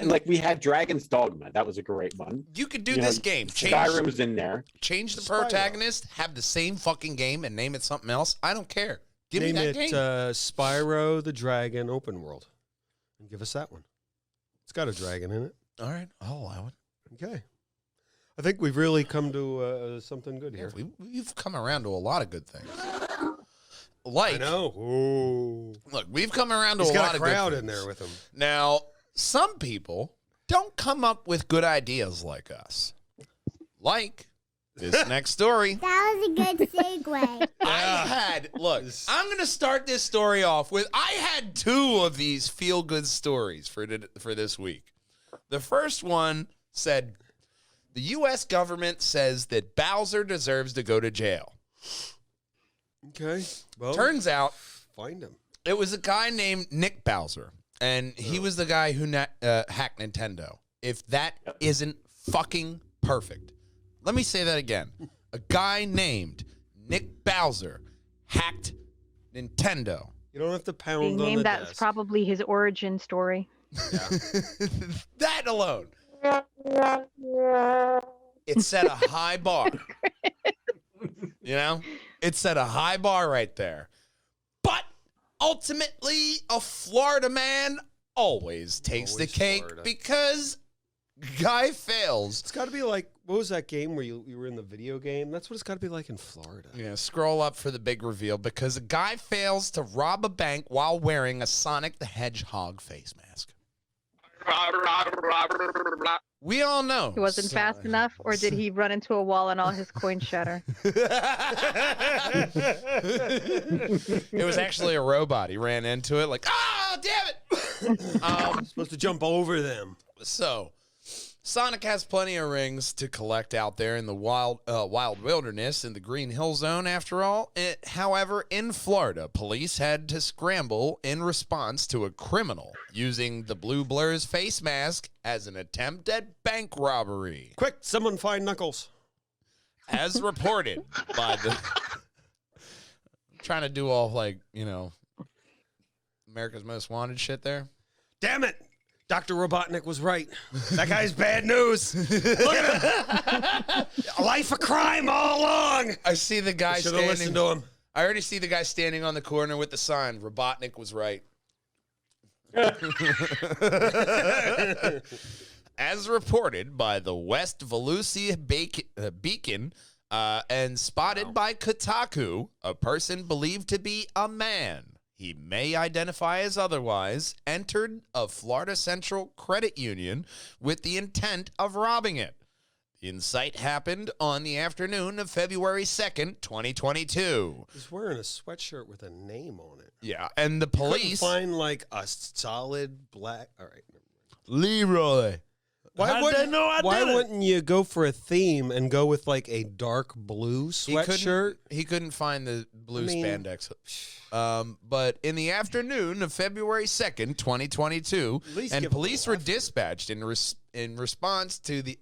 like we had Dragon's Dogma. That was a great one. You could do this game. Skyrim's in there. Change the protagonist, have the same fucking game, and name it something else. I don't care. Give me that game. Spyro the Dragon Open World. And give us that one. It's got a dragon in it. All right, I'll allow it. Okay. I think we've really come to something good here. We've come around to a lot of good things. I know. Ooh. Look, we've come around to He's a got lot a of good crowd things. in there with him. Now, some people don't come up with good ideas like us. Like this next story. That was a good segue. I'm going to start this story off with, I had 2 of these feel-good stories for this week. The first one said, the U.S. government says that Bowser deserves to go to jail. Okay. Well, Turns out, find him. it was a guy named Nick Bowser, and he was the guy who hacked Nintendo. If that isn't fucking perfect. Let me say that again. A guy named Nick Bowser hacked Nintendo. You don't have to pound Being on named the that desk. was probably his origin story. That alone. It set a high bar. You know? It set a high bar right there. But ultimately, a Florida man always takes the Always cake Florida. because guy fails. It's got to be like, what was that game where you were in the video game? That's what it's got to be like in Florida. Yeah, scroll up for the big reveal because a guy fails to rob a bank while wearing a Sonic the Hedgehog face mask. We all know. He wasn't fast enough, or did he run into a wall and all his coins shatter? It was actually a robot. He ran into it like, damn it! Supposed to jump over them. So, Sonic has plenty of rings to collect out there in the wild wilderness in the Green Hill Zone, after all. However, in Florida, police had to scramble in response to a criminal using the Blue Blur's face mask as an attempt at bank robbery. Quick, someone find Knuckles. As reported by the... trying to do all, like, America's Most Wanted shit there. Damn it. Dr. Robotnik was right. That guy's bad news. Look at him. A life of crime all along. I see the guy Should have listened to him. I already see the guy standing on the corner with the sign, Robotnik was right. As reported by the West Volusia Beacon and spotted by Kotaku, a person believed to be a man, he may identify as otherwise, entered a Florida Central credit union with the intent of robbing it. The insight happened on the afternoon of February 2nd, 2022. He's wearing a sweatshirt with a name on it. Yeah, and the Couldn't police... find like a solid black. All right. Leroy. Why wouldn't you go for a theme and go with like a dark blue sweatshirt? He couldn't find the blue I mean- spandex. But in the afternoon of February 2nd, 2022, At least and give him a police were laugh. dispatched in response to the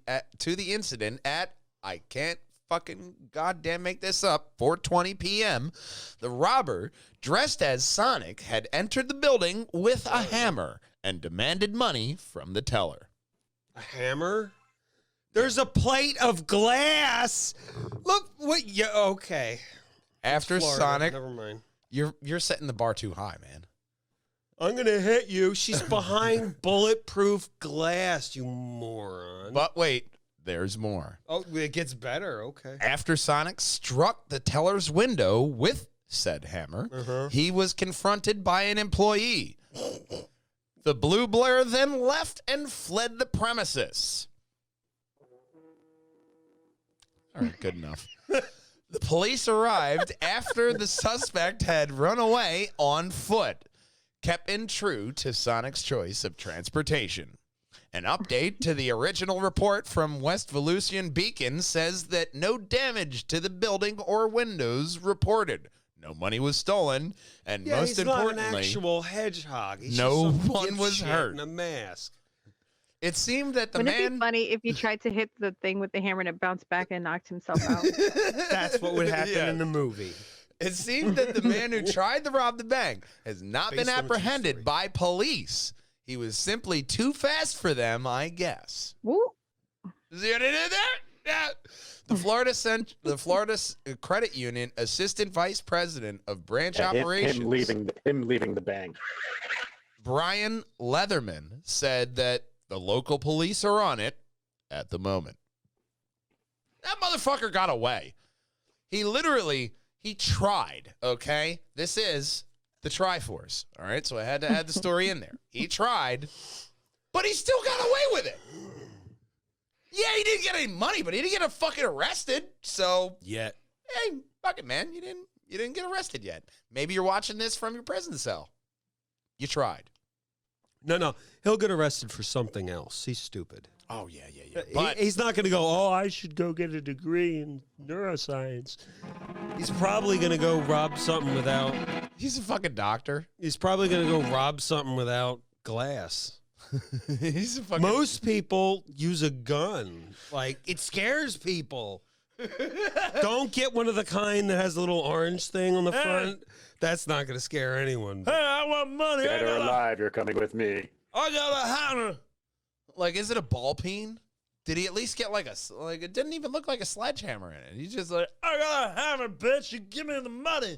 incident at, I can't fucking goddamn make this up, 4:20 p.m. The robber, dressed as Sonic, had entered the building with a hammer and demanded money from the teller. A hammer? There's a plate of glass. Look what you okay. After Florida. Sonic, Never mind. you're setting the bar too high, man. I'm gonna hit you. She's behind bulletproof glass, you moron. But wait, there's more. Oh, it gets better. Okay. After Sonic struck the teller's window with said hammer, he was confronted by an employee. The Blue Blur then left and fled the premises. All right, good enough. The police arrived after the suspect had run away on foot, keeping true to Sonic's choice of transportation. An update to the original report from West Volusian Beacon says that no damage to the building or windows reported. No money was stolen, and Yeah, most he's not an importantly, actual hedgehog. He's no just some one was dipshit hurt. in a mask. it seemed that the Wouldn't it be man... funny if you tried to hit the thing with the hammer and it bounced back and knocked himself out? That's what would happen Yeah. in the movie. It seemed that the man who tried to rob the bank has not been Based on a true apprehended story. by police. He was simply too fast for them, I guess. Woo. See what I did there? Yeah. The Florida Credit Union Assistant Vice President of Branch Operations, him leaving the bank. Brian Leatherman, said that The local police are on it at the moment. That motherfucker got away. He tried, okay? This is the Triforce, all right? So I had to add the story in there. He tried, but he still got away with it. Yeah, he didn't get any money, but he didn't get fucking arrested. So, Yet. hey, fuck it, man. You didn't get arrested yet. Maybe you're watching this from your prison cell. You tried. No. He'll get arrested for something else. He's stupid. Oh, yeah. But He's not going to go, oh, I should go get a degree in neuroscience. He's probably going to go rob something without... he's a fucking doctor. He's probably going to go rob something without glass. He's a fucking... Most people use a gun. Like, it scares people. Don't get one of the kind that has a little orange thing on the front. That's not going to scare anyone. Hey, I want money. Dead or alive, you're coming with me. I got a hammer. Like, is it a ball peen? Did he at least get like it didn't even look like a sledgehammer in it. He's just like, I got a hammer, bitch. You give me the money.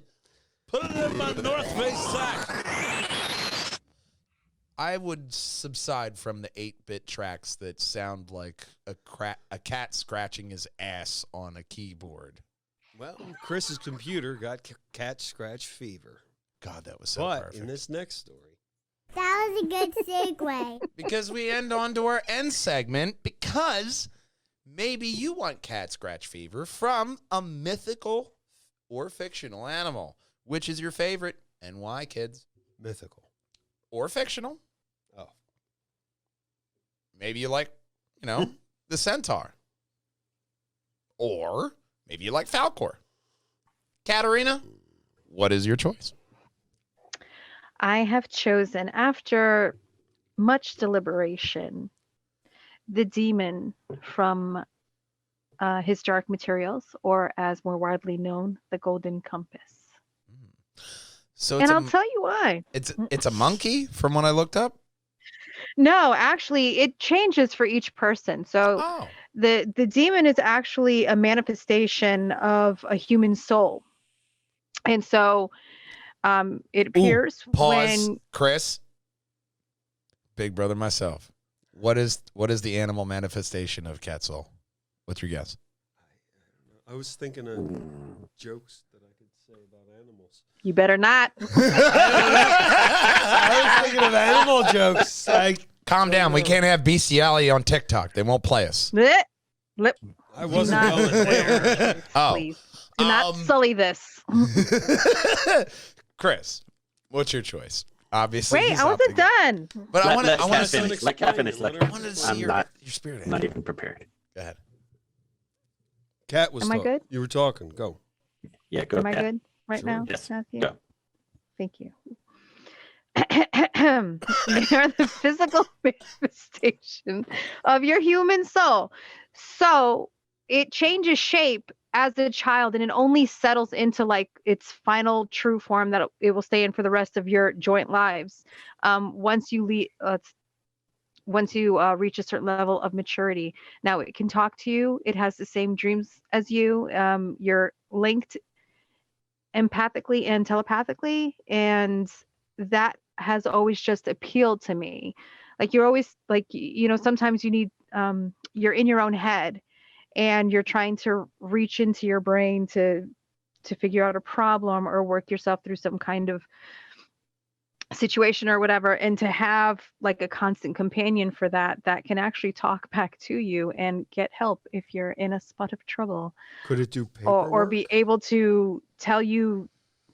Put it in my North Face sack. I would subside from the 8-bit tracks that sound like a cat scratching his ass on a keyboard. Well, Chris's computer got cat scratch fever. God, that was so But perfect. in this next story, That was a good segue. Because we end on to our end segment, because maybe you want cat scratch fever from a mythical or fictional animal. Which is your favorite and why, kids? mythical. Or fictional. Oh. Maybe you like, the centaur. Or maybe you like Falcor. Katarina, what is your choice? I have chosen, after much deliberation, the demon from Historic Materials, or as more widely known, the Golden Compass. So And I'll tell you why. it's a monkey from what I looked up? No, actually, it changes for each person. So Oh. the demon is actually a manifestation of a human soul. And so it appears Pause. when Chris. Big brother myself. What is the animal manifestation of cat soul? What's your guess? I was thinking of jokes that I could say about animals. you better not. I was thinking of animal jokes. Calm down. We can't have bestiality on TikTok. They won't play us. Blech. I wasn't not going there. Oh. Please do not sully this. Chris, what's your choice? Obviously, Wait, he's I out wasn't to get- done. But I Let want Kat to see. finish. Let Kat finish. Let I her- wanted to see I'm your not- spirit. I'm not even prepared. Go ahead. Cat was Am I talking. good? You were talking. Go. Yeah, go Am I Kat. good right Sure. now, Yes. Matthew? Go. Thank you. They are the physical manifestation of your human soul. So it changes shape as a child, and it only settles into like its final true form that it will stay in for the rest of your joint lives. Once you reach a certain level of maturity. Now it can talk to you. It has the same dreams as you. You're linked empathically and telepathically, and that has always just appealed to me. Like you're always like, sometimes you need you're in your own head and you're trying to reach into your brain to figure out a problem or work yourself through some kind of situation or whatever, and to have like a constant companion for that can actually talk back to you and get help if you're in a spot of trouble, Could it do or be able to tell you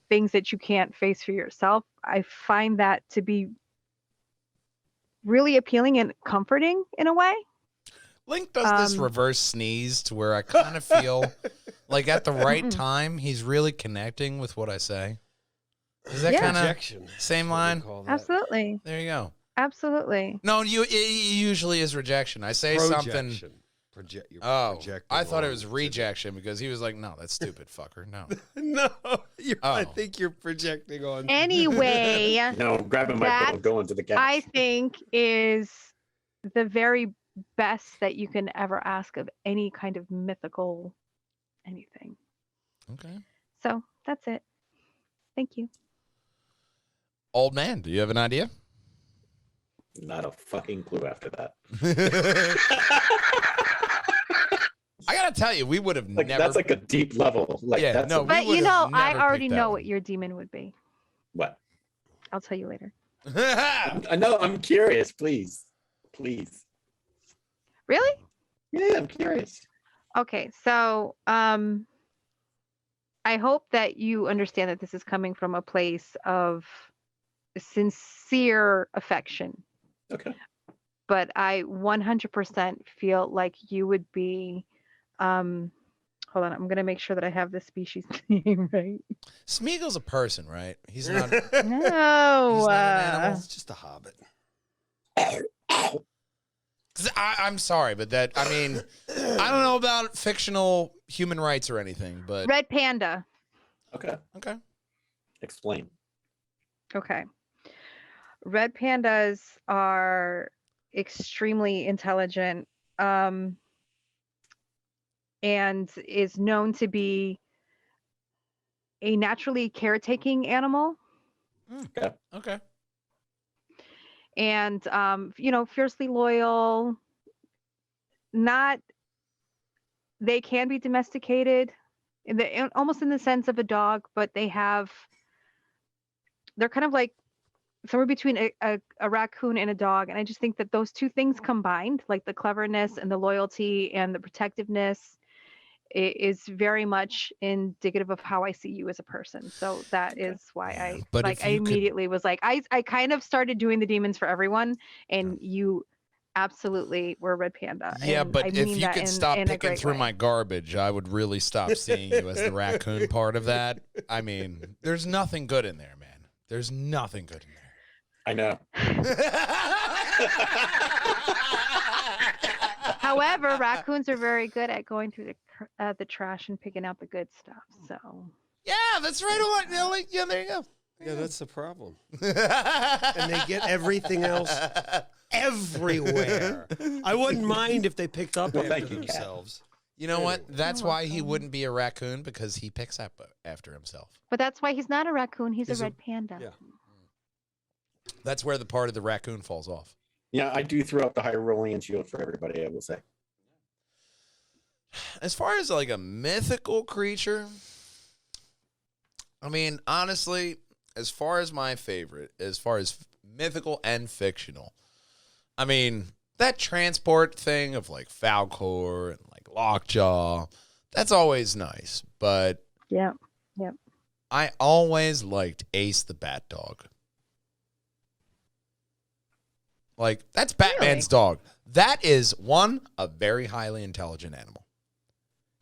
things that you can't face for yourself. I find that to be really appealing and comforting in a way. Link does this reverse sneeze to where I kind of feel like at the right time he's really connecting with what I say. Is that Yeah. kind of Rejection. same That's what they line? call that. Absolutely. There you go. Absolutely. No, it usually is rejection. I say something. Projection. You're Oh, projecting I thought it on was to- rejection because he was like, "No, that's stupid, fucker." No. No, I Oh. think you're projecting on. Anyway, No, grab a That, microphone, go into the cat. I think is the very best that you can ever ask of any kind of mythical anything. Okay. So that's it. Thank you. Old man, do you have an idea? Not a fucking clue after that. I gotta tell you, we would have Like never. that's like a deep level. Like Yeah, that's no, a- we But you would've know, I never already picked that know one. what your demon would be. what? I'll tell you later. I know. I'm curious. Please. Really? Yeah, I'm curious. Okay, so I hope that you understand that this is coming from a place of sincere affection. Okay. But I 100% feel like you would be hold on, I'm going to make sure that I have the species name right. Smeagol's a person, right? He's not. No. He's not an animal. It's just a hobbit. 'Cause I'm sorry, but that, I mean, I don't know about fictional human rights or anything, but. Red panda. Okay. Okay. Explain. Okay. Red pandas are extremely intelligent and is known to be a naturally caretaking animal. Okay. Okay. And fiercely loyal. They can be domesticated almost in the sense of a dog, but they're kind of like somewhere between a raccoon and a dog. And I just think that those two things combined, like the cleverness and the loyalty and the protectiveness, is very much indicative of how I see you as a person. So that is why Yeah, but if I you could- immediately was like, I kind of started doing the demons for everyone, and you absolutely were a red panda. Yeah, and but I if mean you that could stop in a picking great through way. my garbage, I would really stop seeing you as the raccoon part of that. I mean, there's nothing good in there, man. There's nothing good in there. I know. However, raccoons are very good at going through the trash and picking out the good stuff. So Yeah, that's right. Yeah, there you go. Yeah, that's the problem. And they get everything else everywhere. I wouldn't mind if they picked up Well, after thank you, Kat. themselves. You know what? That's You're why he welcome. wouldn't be a raccoon, because he picks up after himself. but that's why he's not a raccoon. He's He's a a- red panda. yeah. That's where the part of the raccoon falls off. Yeah, I do throw out the Hyrulean shield for everybody, I will say. As far as like a mythical creature, I mean, honestly, as far as my favorite, as far as mythical and fictional, I mean, that transport thing of like Falcor and like Lockjaw, that's always nice. But Yeah. I always liked Ace the Bat Dog. Like, that's Batman's dog. That is, one, a very highly intelligent animal.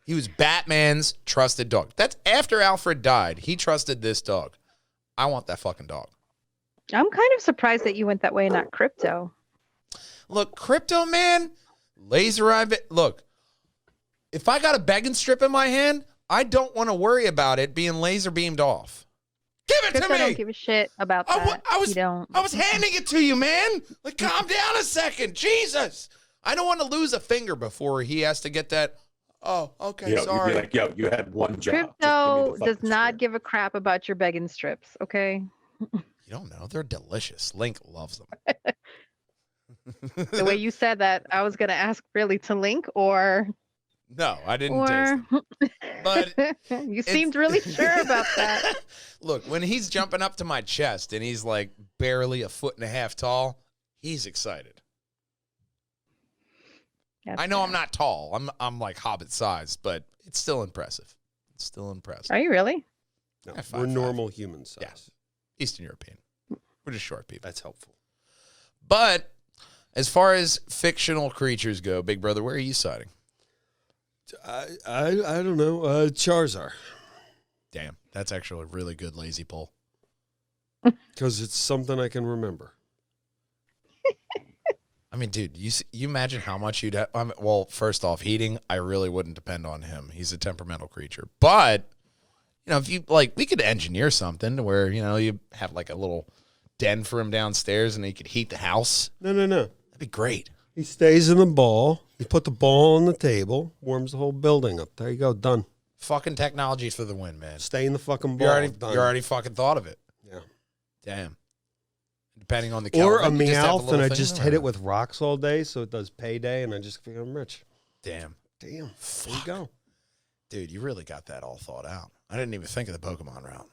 He was Batman's trusted dog. That's after Alfred died. He trusted this dog. I want that fucking dog. I'm kind of surprised that you went that way and not crypto. Look, Crypto Man, laser eye. Look, if I got a begging strip in my hand, I don't want to worry about it being laser beamed off. Give it Crypto to don't me. give a shit about I wa- that. I was- You don't. I was handing it to you, man. Like, calm down a second. Jesus. I don't want to lose a finger before he has to get that. Oh, okay, You'd sorry. be like, yo, you had one job. Just give me the Crypto does fucking not script. give a crap about your begging strips. Okay. You don't know. They're delicious. Link loves them. The way you said that, I was gonna ask really to Link or No, I didn't taste them. But you seemed really sure about that. Look, when he's jumping up to my chest and he's like barely a foot and a half tall, he's excited. That's I know I'm fair. not tall. I'm like Hobbit sized, but it's still impressive. It's still impressive. Are you really? No, Yeah, we're 5'5". normal human size. Yeah. Eastern European. We're just short people. That's helpful. But as far as fictional creatures go, Big Brother, where are you siding? I don't know. Charizard. Damn, that's actually a really good lazy pull. Because it's something I can remember. I mean, dude, you imagine how much you'd have. Well, first off, heating, I really wouldn't depend on him. He's a temperamental creature. But, if you, we could engineer something to where, you have like a little den for him downstairs and he could heat the house. No. That'd be great. He stays in the ball. You put the ball on the table, warms the whole building up. There you go, done. Fucking technology for the win, man. Stay in the fucking You ball. already, done. you already fucking thought of it. Yeah. Damn. depending on the Or a Kelvin, you just have Meowth, and little I thing just on hit it with rocks all day, so it does payday, and I just become rich. Damn. Damn. There you go. Dude, you really got that all thought out. I didn't even think of the Pokemon route.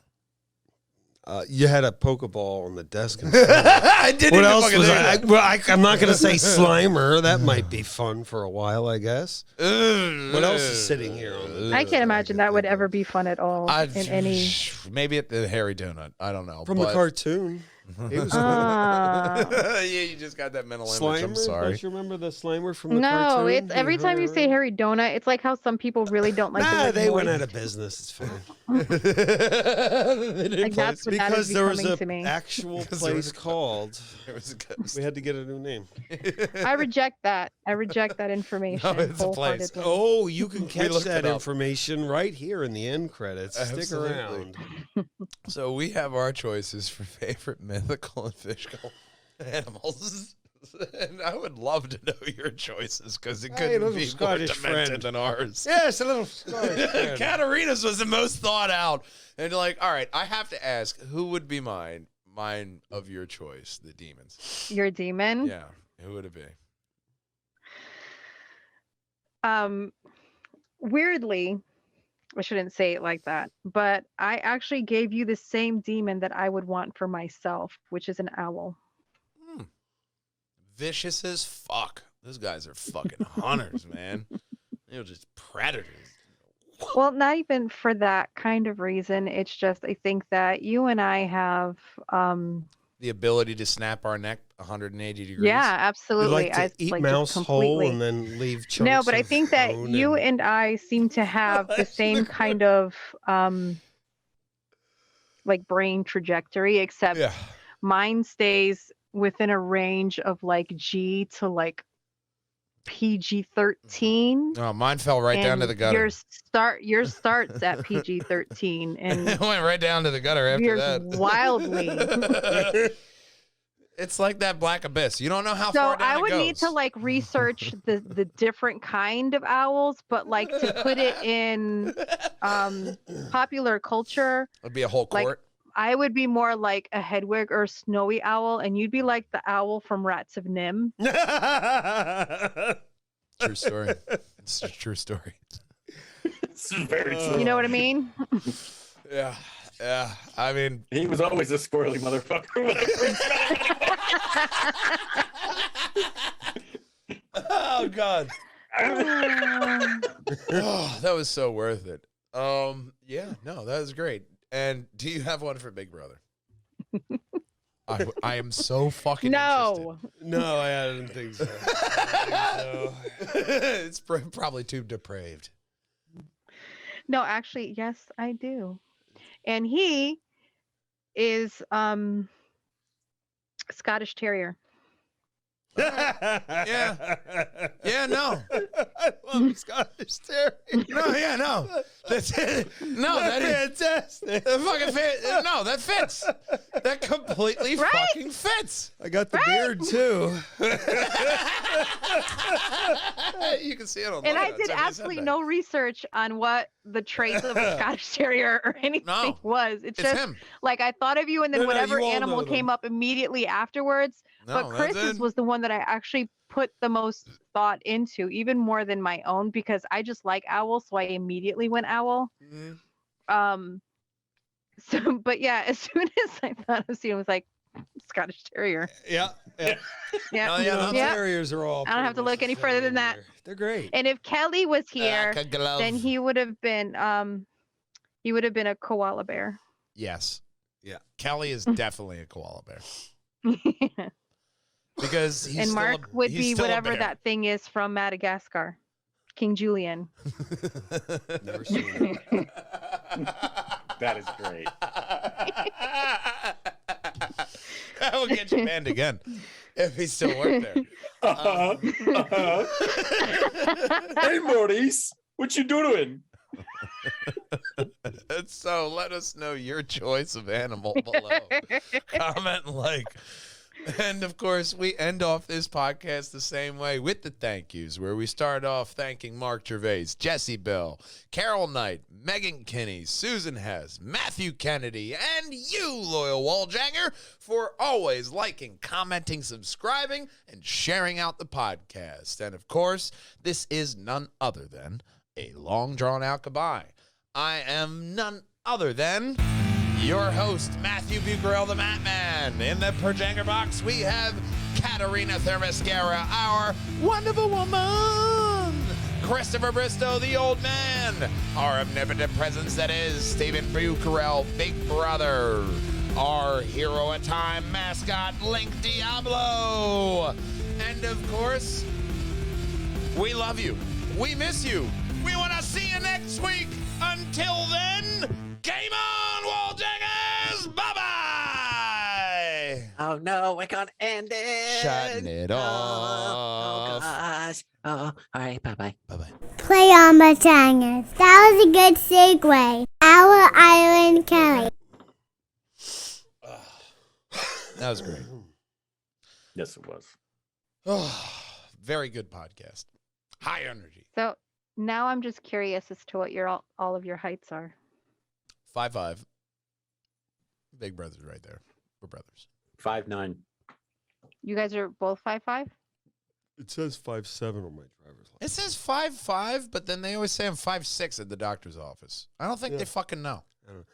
You had a Pokeball on the desk. I didn't What else was I'm not going to say Slimer. That might be fun for a while, I guess. What else is sitting here on the I can't imagine that would ever be fun at all in any. Maybe at the Harry Donut. I don't know. From the cartoon. It was Yeah, you just got that mental image. I'm Slimer. sorry. Don't you remember the Slimer from the No, cartoon? it's every time you say Harry Donut, it's like how some people really don't like the Nah, word they went moist. out of business. It's fine. Like that's what that Because is there was becoming a to me. actual Because there was place called. There was a ghost. We had to get a new name. I reject that. I reject that information. No, it's a place. wholeheartedly. Oh, you can catch looked that it up. information right here in the end credits. Stick Absolutely. around. So we have our choices for favorite mythical and fictional animals. And I would love to know your choices because it Hey, couldn't little be Scottish more demented friend. than ours. Yes, a little Scottish. Katarina's was the most thought out. And like, all right, I have to ask, who would be mine of your choice, the demons? You're a demon. Yeah, who would it be? Weirdly, I shouldn't say it like that, but I actually gave you the same demon that I would want for myself, which is an owl. Vicious as fuck. Those guys are fucking hunters, man. They're just predators. Well, not even for that kind of reason. It's just I think that you and I have The ability to snap our neck 180 degrees. yeah, We absolutely. like to eat just mouse whole completely. and then leave chunks. No, but I of think that bone you and I seem to have the same kind of like brain trajectory, except Yeah. mine stays within a range of like G to like PG-13. Oh, mine fell right down to the gutter. Yours starts at PG-13 and It went right down to the gutter after yours that. wildly. It's like that black abyss. You don't know how So far down I it would goes. need to like research the different kind of owls, but like to put it in popular culture, It'd be a whole like- court. I would be more like a Hedwig or snowy owl, and you'd be like the owl from Rats of Nim. True story. It's a true story. It's very true. You know what I mean? Yeah. Yeah. I mean, He was always a squirrely motherfucker. when I oh God. Um, Oh, that was so worth it. Yeah, no, that was great. And do you have one for Big Brother? I am so fucking no. No, I didn't think so. It's probably too depraved. No, actually, yes, I do. And he is Scottish Terrier. Yeah. Yeah, no. I love Scottish Terrier. No, yeah, no. That's it. No, that is Fantastic. that fucking fit. No, that fits. That completely fucking fits. I got the beard too. You can see it on And I logo. did Somebody said absolutely that. no research on what the traits of a Scottish Terrier or anything No, was. It's It's just him. like I thought of you, and then No, no, whatever you all animal know came them. up immediately afterwards. No, But that's Chris's it. was the one that I actually put the most thought into, even more than my own, because I just like owls, so I immediately went owl. Mhm. So, but yeah, as soon as I thought of you, I was like Scottish Terrier. Yeah. Yeah. Yeah, Oh, You yeah, know, that's yeah. terriers are all. I don't have to pretty look any much further than similar. that. They're great. And if Kelly was here, Like a glove. then he would have been a koala bear. Yes. Yeah. Kelly is definitely a koala bear because he's And still Mark a, would he's be still a whatever bear. that thing is from Madagascar, King Julian. Never seen it. That is great. That will get you banned again if he still worked there. Hey, Maurice, what you doing? So let us know your choice of animal below. Comment like, And of course, we end off this podcast the same way with the thank yous, where we start off thanking Mark Gervais, Jesse Bell, Carol Knight, Megan Kinney, Susan Hess, Matthew Kennedy, and you, loyal Wallhanger, for always liking, commenting, subscribing, and sharing out the podcast. And of course, this is none other than a long drawn out goodbye. I am none other than your host, Matthew Bucarell, the Matman. In the Perjanger box, we have Katerina Thermascara, our wonderful woman. Christopher Bristow, the old man. Our omnipotent presence that is Stephen Bucarell, Big Brother. Our hero at time mascot, Link Diablo. And of course, we love you. We miss you. We want to see you next week. Until then, game on, Wallhangers! Bye-bye! Oh no, we're gonna end it. Shutting it Oh off. gosh. Oh, all right, bye-bye. Bye-bye. Play on Perjangers. That was a good segue. Our Island Kelly. That was great. Yes, it was. Very good podcast. High energy. So now I'm just curious as to what all of your heights are. 5'5". Big Brother's right there. We're brothers. 5'9". You guys are both 5'5"? It says 5'7" on my driver's license. It says 5'5", but then they always say I'm 5'6" at the doctor's office. I don't think they fucking know. I don't know.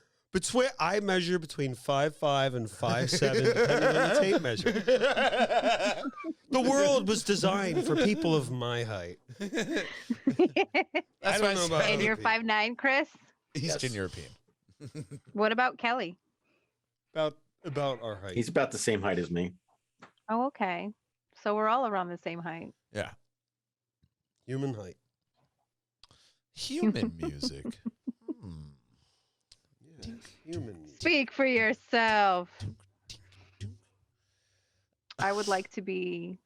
I measure between 5'5" and 5'7", depending on the tape measure. The world was designed for people of my height. That's I don't know about And other you're people. 5'9", Chris? Eastern Yes. European. What about Kelly? About our height. He's about the same height as me. Oh, okay. So we're all around the same height. Yeah. Human height. Human music. Yeah, human music. Speak for yourself. I would like to be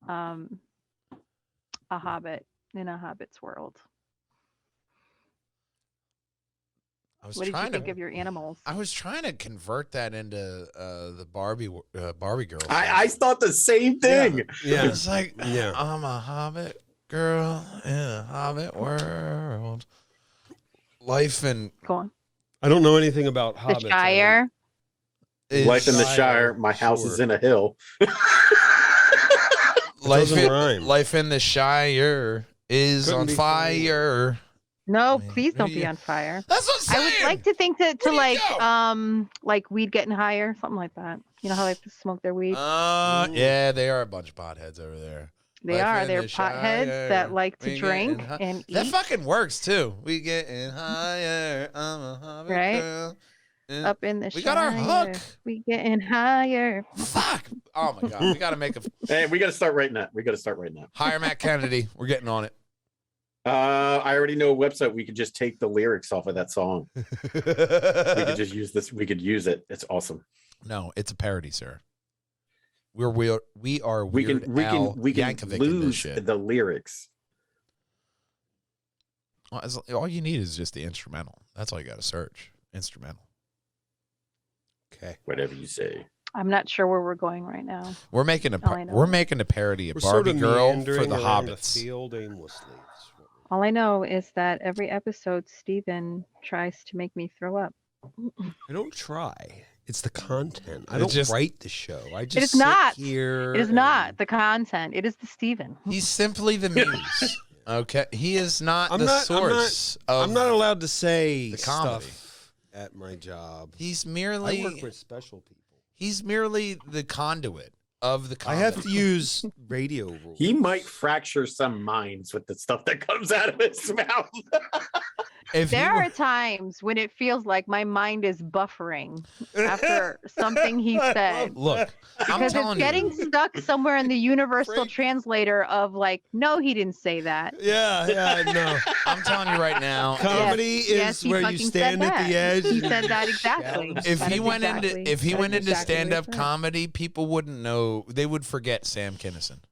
a hobbit in a hobbit's world. I was What did you trying think to. of your animals? I was trying to convert that into the Barbie girl. I thought the same thing. Yeah. It's like, Yeah. I'm a hobbit girl in a hobbit world. Life in Go on. I don't know anything about The hobbits. Shire. Life in the Shire, Shire. My house is sure. in a hill. doesn't rhyme. Life in the Shire is Couldn't on be fire. No, mean, please don't be yeah. on fire. That's what I'm I saying. would like to think to do you like weed getting higher, something like that. You know how they smoke their weed? Yeah, they are a bunch of potheads over there. They Life are. in They're the potheads Shire. that like to We drink getting high. and That eat fucking works too. We getting higher. I'm a hobbit Right? girl. Yeah. up in the We got our Shire. hook. We getting higher. Fuck. Oh my god. We gotta make a Hey, we got to start right now. hire Matt Kennedy. We're getting on it. I already know a website. We could just take the lyrics off of that song. We could just use this. We could use it. It's awesome. No, it's a parody, sir. We are We Weird can Al Yankovic in this lose shit. the lyrics. Well, all you need is just the instrumental. That's all you got to search. Instrumental. Okay. Whatever you say. I'm not sure where we're going right now. We're making All I know. we're making a parody of We're Barbie sort of Girl for meandering the around Hobbits. field aimlessly. That's what we're- All I know is that every episode, Steven tries to make me throw up. I don't try. It's the content. I It's don't just- write the show. I just is sit not. here. It is not the content. It is the Steven. He's simply the muse. Okay, he is not I'm the not- source of. I'm not allowed to say the comedy. stuff at my job. He's I merely. work with special people. He's merely the conduit of the I comedy. have to use radio rules. He might fracture some minds with the stuff that comes out of his mouth. If he There were- are times when it feels like my mind is buffering after something he said. look, I'm Because it's telling getting you. stuck somewhere in the universal Frank- translator of like, no, he didn't say that. Yeah, no. I'm telling you right now. Comedy Yes, is he where you fucking said stand at the that. edge. He and- said that exactly. If That he is went exactly- into that is exactly what he stand-up said. comedy, people wouldn't know. They would forget Sam Kinison.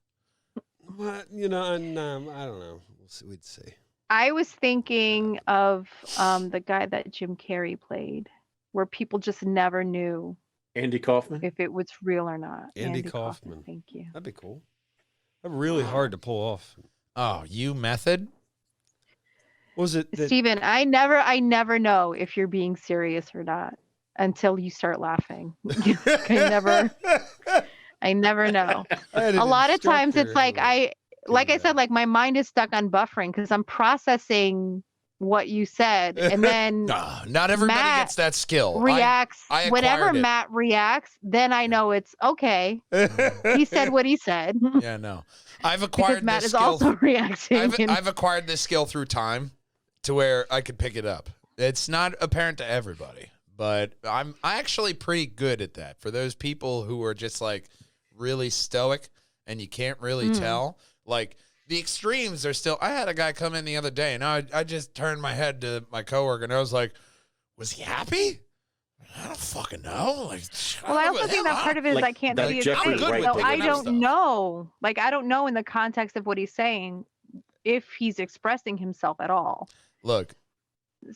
What, you know, and I don't know. We'd see. I was thinking of the guy that Jim Carrey played, where people just never knew. Andy Kaufman. if it was real or not. Andy Kaufman. Thank you. That'd be cool. That'd be really hard to pull off. Oh, you method? Was it that, Steven, I never know if you're being serious or not until you start laughing. I never know. A lot of times it's like I said, like my mind is stuck on buffering because I'm processing what you said, and then Not everybody Matt gets that skill. reacts. I Whenever acquired it. Matt reacts, then I know it's okay. He said what he said. Yeah, no. I've Because acquired Matt this is skill. also reacting. I've acquired this skill through time to where I could pick it up. It's not apparent to everybody, but I'm actually pretty good at that. For those people who are just like really stoic and you can't really tell, like the extremes are still. I had a guy come in the other day and I just turned my head to my coworker and I was like, was he happy? I don't fucking know. Like, Well, I also think that part of it is Like I can't that see his Jeffrey face. Wright So thing I and don't stuff. know. Like, I don't know in the context of what he's saying if he's expressing himself at all. Look,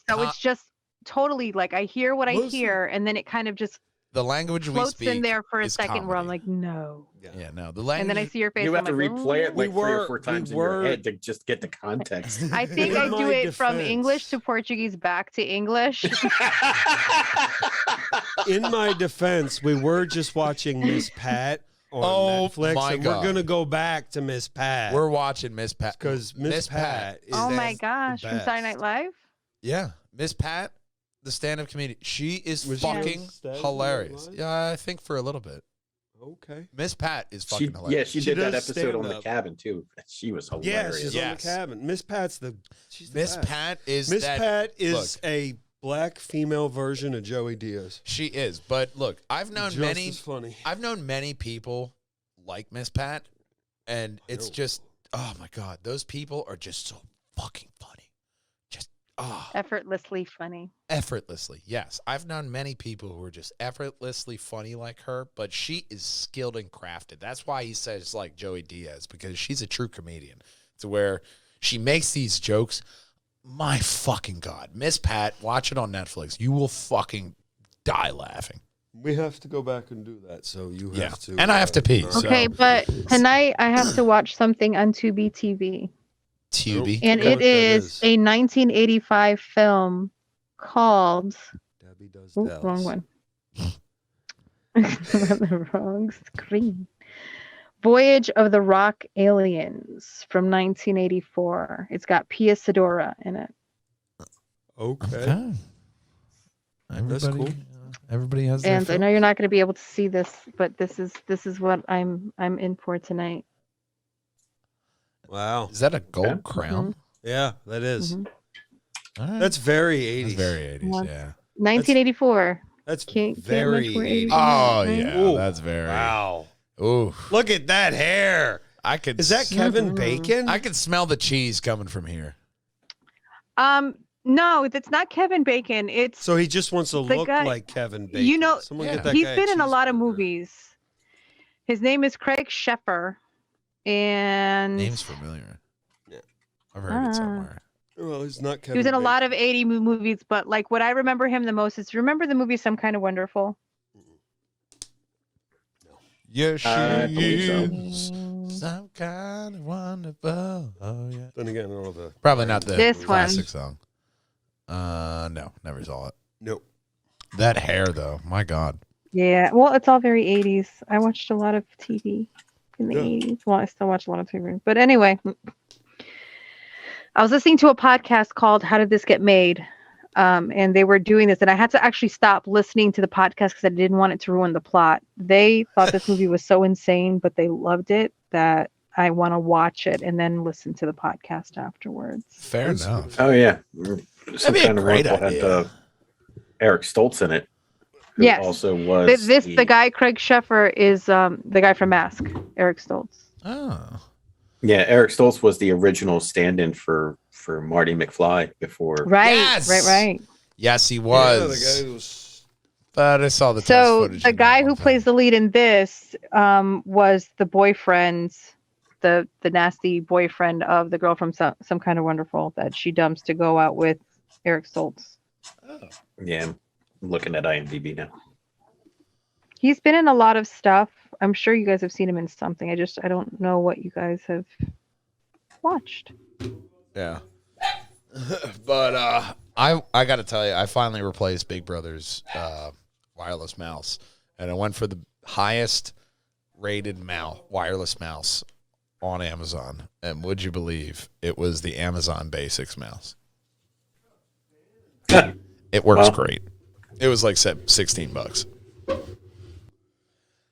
So it's just totally like I hear what I Mostly- hear, and then it kind of just the language we floats speak in there for a is second where I'm comedy. like, no. Yeah, no. The language. And then I see your face. You I'm have to like, replay it "Ooh." like We 3 or were- 4 times we in your were- head to just get the context. I think In I do my it from defense. English to Portuguese back to English. in my defense, we were just watching Miss Pat on Oh, Netflix, my and God. we're gonna go back to Miss Pat. We're watching Miss Pat. because Miss Pat is Oh my the gosh, from Saturday Night best. Live? Yeah, Miss Pat, the stand-up comedian. She is Was she on fucking Saturday Night hilarious. Live? Yeah, I think for a little bit. Okay. Miss Pat is She, fucking hilarious. yeah, she She did that does episode on the stand-up. cabin too. She was Yeah, hilarious. she's Yes. on the cabin. Miss Pat's she's the Miss best. Pat is Miss that. Pat is look. a black female version of Joey Diaz. She is, but look, I've known Just many. as funny. I've known many people like Miss Pat, and it's know. just, oh my god, those people are just so fucking funny. Just Effortlessly funny. effortlessly. Yes, I've known many people who are just effortlessly funny like her, but she is skilled and crafted. That's why he says like Joey Diaz, because she's a true comedian. To where she makes these jokes. My fucking god, Miss Pat, watch it on Netflix. You will fucking die laughing. We have to go back and do that. So you have Yeah, to. and I have to pee. all So- Okay, but tonight I have to watch something on Tubi TV. Tubi. And Forget it what that is is. a 1985 film called Debbie does oh, Dallas. wrong one. I'm on the wrong screen. Voyage of the Rock Aliens from 1984. It's got Pia Sedora in it. Okay. That's cool. Everybody has their And I film. know you're not going to be able to see this, but this is what I'm in for tonight. Wow. Is that a gold Okay. crown? Yeah, that is. Mhm. All right. That's very 80s. That's very 80s, Yeah. yeah. 1984. That's Can't very mention where 80s. Oh, Right? yeah. Ooh. That's very. Wow. Ooh. Look at that hair. I could. Is that Kevin Mhm. Bacon? I could smell the cheese coming from here. No, it's not Kevin Bacon. It's So he just wants to The look guy- like Kevin Bacon. You know, Someone yeah. get that he's guy been in a lot of cheeseburger. movies. His name is Craig Sheffer, and Name's familiar. Yeah. I've heard it somewhere. Well, he's not Kevin he was in a Bacon. lot of 80 movies. But like what I remember him the most is remember the movie Some Kind of Wonderful. Yes, I believe so. Mm, Some kind of wonderful. Oh yeah. Then again, all the Probably not the This classic song. No, never saw it. nope. That hair though, my god. Yeah, well, it's all very 80s. I watched a lot of TV in the Yeah. 80s. Well, I still watch a lot of TV. But anyway, I was listening to a podcast called How Did This Get Made? And they were doing this, and I had to actually stop listening to the podcast because I didn't want it to ruin the plot. They thought this movie was so insane, but they loved it that I want to watch it and then listen to the podcast afterwards. Fair That's enough. Oh yeah, That'd be a great Wonderful idea. had Eric Stoltz in it. Who Yes. also was The guy, Craig Sheffer, is the guy from Mask, Eric Stoltz. Oh. Yeah, Eric Stoltz was the original stand-in for Marty McFly before. Right, Yes! right. Yes, he Yeah, was. the guy who was But I saw the test So footage the of that guy one who time. plays the lead in this was the boyfriend, the nasty boyfriend of the girl from Some Kind of Wonderful that she dumps to go out with Eric Stoltz. Yeah, I'm looking at IMDb now. He's been in a lot of stuff. I'm sure you guys have seen him in something. I don't know what you guys have watched. Yeah. But I got to tell you, I finally replaced Big Brother's wireless mouse, and I went for the highest rated wireless mouse on Amazon. And would you believe it was the Amazon Basics mouse? It works great. It was like $16.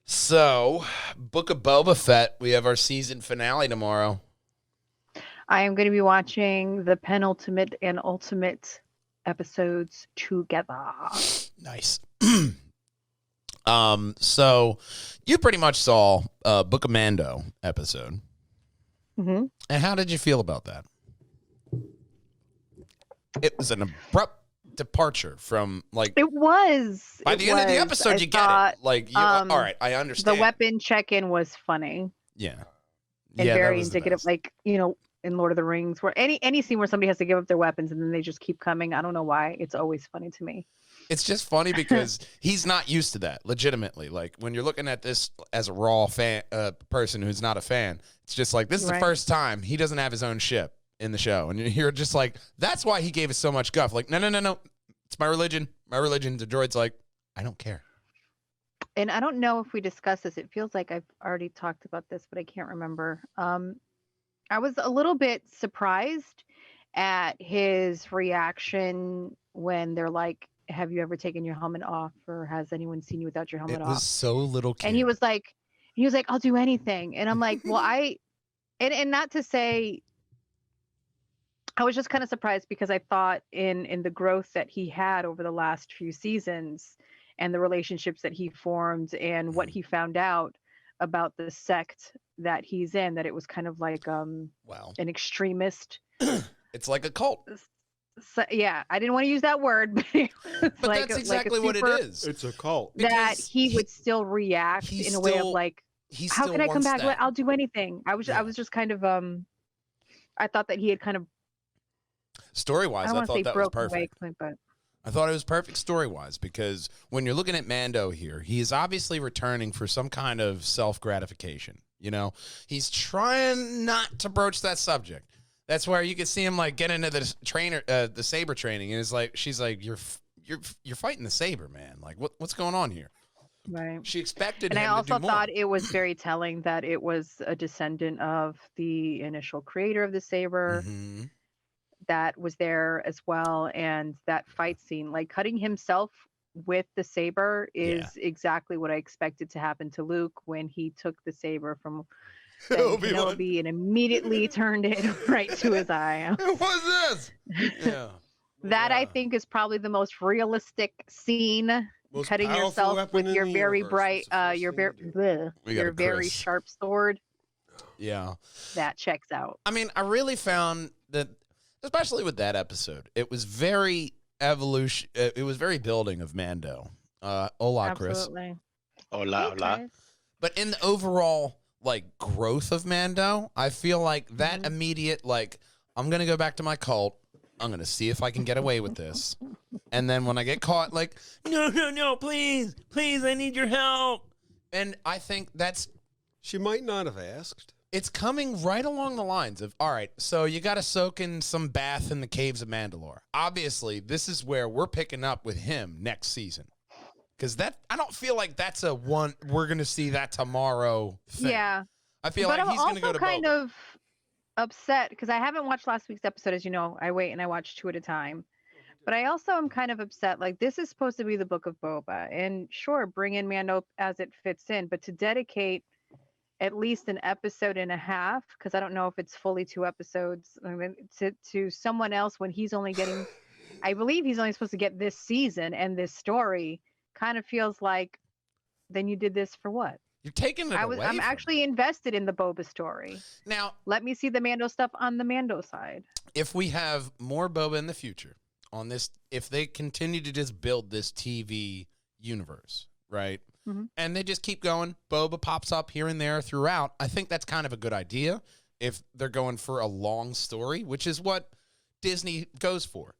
So, Book of Boba Fett, we have our season finale tomorrow. I am going to be watching the penultimate and ultimate episodes together. Nice. So you pretty much saw Book of Mando episode. Mm-hmm. And how did you feel about that? It was an abrupt departure from like It was. by the end of the episode. You get it. Like, all right, I understand. The weapon check-in was funny. Yeah. And Yeah, that very was the indicative, best. like, in Lord of the Rings, where any scene where somebody has to give up their weapons and then they just keep coming. I don't know why. It's always funny to me. It's just funny because he's not used to that, legitimately. Like, when you're looking at this as a raw fan, person who's not a fan, it's just like, this is the Right. first time he doesn't have his own ship in the show. And you're just like, that's why he gave us so much guff. Like, no. It's my religion. My religion. The droid's like, I don't care. And I don't know if we discussed this. It feels like I've already talked about this, but I can't remember. I was a little bit surprised at his reaction when they're like, have you ever taken your helmet off, or has anyone seen you without your helmet It off? was so little cute. And he was like, I'll do anything. And I'm like, well, and not to say, I was just kind of surprised because I thought in the growth that he had over the last few seasons and the relationships that he formed and what he found out about the sect that he's in, that it was kind of like wow. an extremist. It's like a cult. So, yeah, I didn't want to use that word, but, it's But like, that's like a exactly what it super- is. It's a cult. That Because he would still react he in a way of still- like, He how still can I come wants back? that. I'll do anything. I was just kind of I thought that he had kind of, Story-wise, I don't I want to thought say that was broken away, perfect. but I thought it was perfect story-wise because when you're looking at Mando here, he is obviously returning for some kind of self-gratification. He's trying not to broach that subject. That's where you can see him like get into the saber training, and it's like she's like, "You're fighting the saber, man. Like what's going on here?" right. She expected And him I also to do more. thought it was very telling that it was a descendant of the initial creator of the saber Mhm. that was there as well. And that fight scene, like cutting himself with the saber, is exactly what I expected to happen to Luke when he took the saber from Obi-Wan. Kenobi and immediately turned it right to his eye. What's this? Yeah. That I Yeah. think is probably the most realistic scene. Most Cutting powerful yourself weapon with in your the very universe. bright, What's the first your thing very, you do? We got your a very Chris. sharp sword. Yeah. That checks out. I mean, I really found that, especially with that episode, it was very evolution. It was very building of Mando. Hola, Chris. Absolutely. Hola, Hey, hola. Chris. But in the overall like growth of Mando, I feel like that immediate like I'm gonna go back to my cult. I'm gonna see if I can get away with this, and then when I get caught, like no, please, I need your help. And I think She might not have asked. it's coming right along the lines of, all right, so you got to soak in some bath in the caves of Mandalore. Obviously, this is where we're picking up with him next season. Because I don't feel like that's we're going to see that tomorrow thing. Yeah. I feel But like I'm he's going to also go to kind Boba. of upset because I haven't watched last week's episode. As you know, I wait and I watch 2 at a time. But I also am kind of upset. Like, this is supposed to be the Book of Boba. And sure, bring in Mando as it fits in. But to dedicate at least an episode and a half, because I don't know if it's fully 2 episodes, I mean, to someone else when he's only getting, I believe he's only supposed to get this season and this story, kind of feels like, then you did this for what? You're taking it away I'm from actually invested in the Boba story. him. Now, Let me see the Mando stuff on the Mando side. if we have more Boba in the future on this, if they continue to just build this TV universe, right? Mhm. And they just keep going, Boba pops up here and there throughout. I think that's kind of a good idea if they're going for a long story, which is what Disney goes for.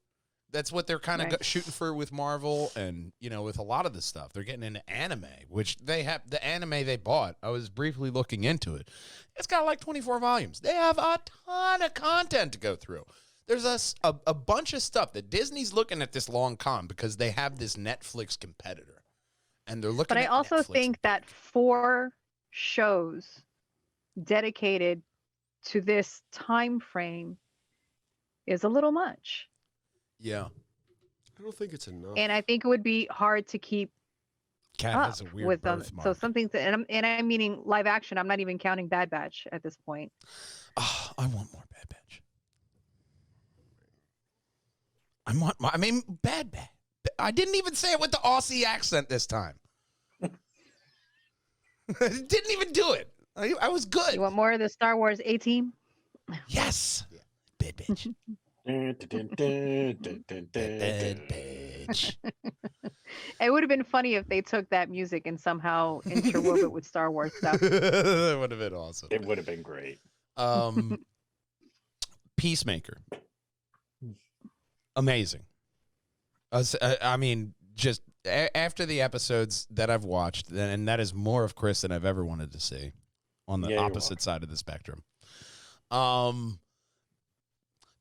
That's what they're kind of shooting for with Marvel, and with a lot of the stuff. They're getting into anime, which they have. The anime they bought, I was briefly looking into it. It's got like 24 volumes. They have a ton of content to go through. There's a bunch of stuff that Disney's looking at this long con because they have this Netflix competitor, and they're looking. But I also Netflix think that 4 shows dedicated to this time frame is a little much. Yeah. I don't think it's enough. And I think it would be hard to keep Cat up has a weird with them. birthmark. So some things, and I'm meaning live action. I'm not even counting Bad Batch at this point. Oh, I want more Bad Batch. Bad Batch. I didn't even say it with the Aussie accent this time. Didn't even do it. I was good. You want more of the Star Wars A-Team? Yes. Bad Batch. Bad Batch. It would have been funny if they took that music and somehow interwove it with Star Wars stuff. That would have been awesome. It would have been great. Peacemaker. Amazing. I mean, just after the episodes that I've watched, and that is more of Chris than I've ever wanted to see on the opposite side of the spectrum.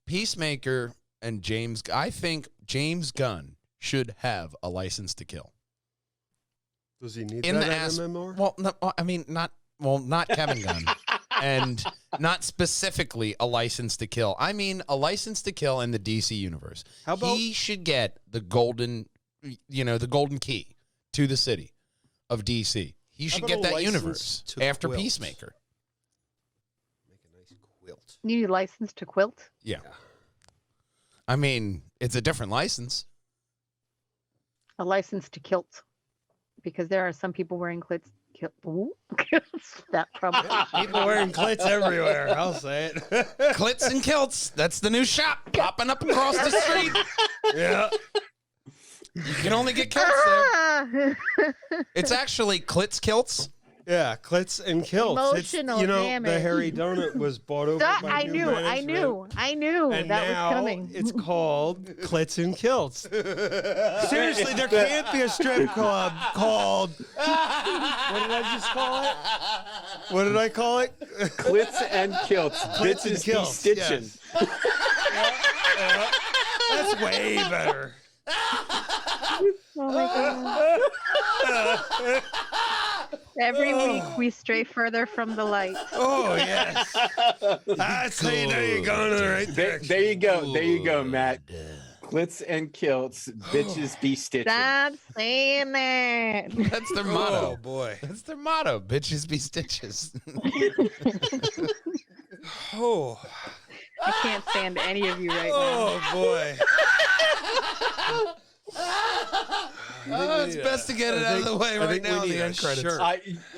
Peacemaker and I think James Gunn should have a license to kill. Does he need In that the at MMR? Well, no, I mean, not Kevin Gunn. And not specifically a license to kill. I mean, a license to kill in the DC universe. How about he should get the golden key to the city of DC. He should get that universe after quilt? Peacemaker. Make a nice quilt. You need a license to quilt? Yeah. I mean, it's a different license. A license to kilt. Because there are some people wearing kilts. That probably. People wearing clits everywhere. I'll say it. Clits and kilts. That's the new shop popping up across the street. Yeah. You can only get kilts there. It's actually Clits Kilts. Yeah, clits and kilts. Emotional the damage. Hairy Donut was bought over by I new knew management. that And now was coming. it's called Clits and Kilts. Seriously, there can't be a strip club called. What did I just call it? What did I call it? Clits and kilts. Clits and Bitches be kilts, stitching. yes. That's way better. Oh my god. Every week we stray further from the light. Oh, yes. I say now you're going in the right direction. There you go. There you go, Matt. Clits and kilts. Bitches be stitching. Stop saying that. That's their motto. Oh, boy. That's their motto. Bitches be stitches. Oh. I can't stand any of you right now. Oh, boy. It's best to get it out of the way right now in the end credits.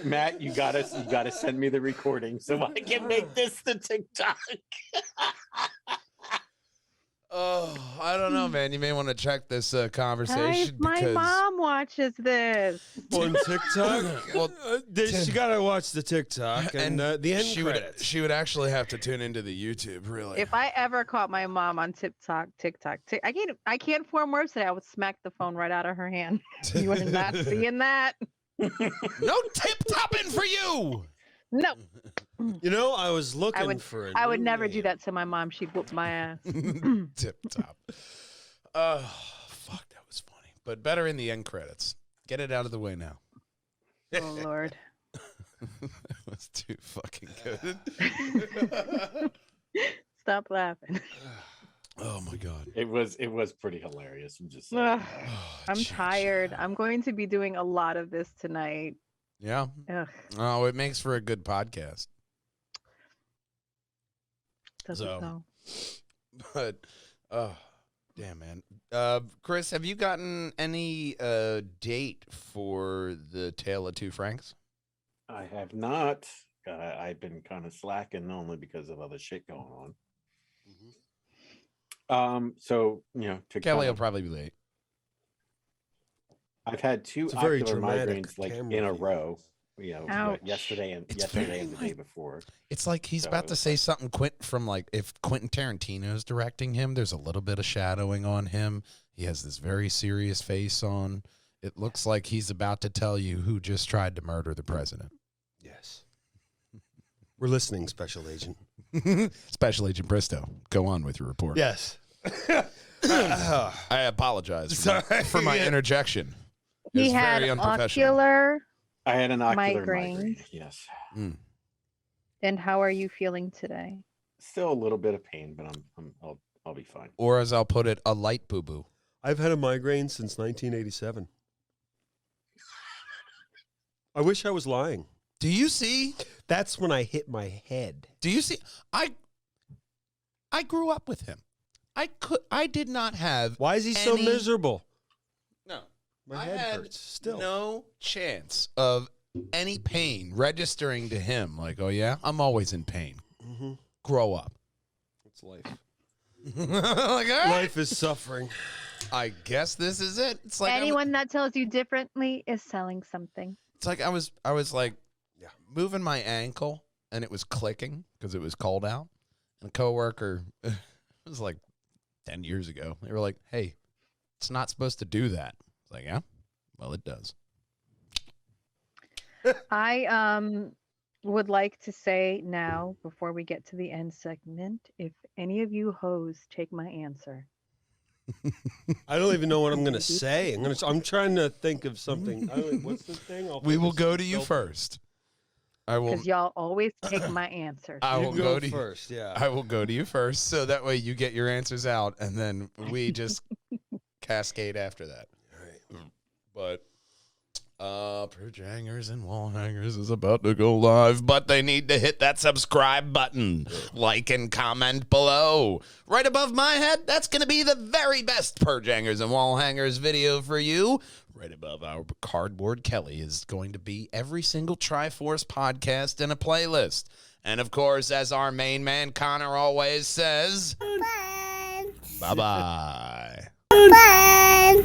Matt, you gotta send me the recording so I can make this the TikTok. Oh, I don't know, man. You may want to check this conversation My because mom watches this. On TikTok? Well, she got to watch the TikTok and the end credits. she would actually have to tune into the YouTube, really. If I ever caught my mom on TikTok, I can't form words today. I would smack the phone right out of her hand. You are not seeing that. No tip-topping for you. No. I was looking for it. I would never do that to my mom. She'd whoop my ass. Tip-top. Oh, fuck, that was funny. But better in the end credits. Get it out of the way now. Oh, Lord. That was too fucking good. Stop laughing. Oh, my God. It was pretty hilarious. I'm just saying. Ugh, Oh, I'm geez. tired. I'm going to be doing a lot of this tonight. Yeah. Ugh, Oh, it makes for a good podcast. doesn't So- know. But, oh, damn, man. Chris, have you gotten any date for the Tale of Two Franks? I have not. I've been kind of slacking only because of other shit going on. So to Kelly will kind of- probably be late. I've had two It's a very ocular dramatic migraines like camera in a view. row. Ouch. yesterday and It's yesterday very and the day before. It's like he's So about to it's say something from like if Quentin Tarantino's directing him, there's a little bit of shadowing on him. He has this very serious face on. It looks like he's about to tell you who just tried to murder the president. Yes. We're listening, Special Agent. Special Agent Bristow, go on with your report. Yes. I apologize for my interjection. It He was had very unprofessional. ocular. I had an ocular Migraines. migraine. Yes. And how are you feeling today? Still a little bit of pain, but I'll be fine. Or as I'll put it, a light boo-boo. I've had a migraine since 1987. I wish I was lying. Do you see? That's when I hit my head. Do you see? I grew up with him. I did not have. Why is he so any- miserable? No. My I head had hurts still. no chance of any pain registering to him. Like, oh yeah, I'm always in pain. Mm-hmm. Grow up. It's life. Like, all right. Life is suffering. I guess this is it. It's like Anyone that tells you differently is selling something. It's like I was like Yeah. moving my ankle and it was clicking because it was cold out. And a coworker, it was like 10 years ago. They were like, "Hey, it's not supposed to do that." It's like, "Yeah, well, it does." I would like to say now, before we get to the end segment, if any of you hoes take my answer. I don't even know what I'm going to say. I'm trying to think of something. What's the thing? We will go to you first. I will. Because y'all always take my answers. I You will go go to first. Yeah. I will go to you first, so that way you get your answers out, and then we just cascade after that. All right. But Perjangers and Wallhangers is about to go live, but they need to hit that subscribe button, like and comment below. Right above my head, that's going to be the very best Perjangers and Wallhangers video for you. Right above our cardboard Kelly is going to be every single Triforce podcast in a playlist. And of course, as our main man Connor always says, Bye. bye-bye. Bye.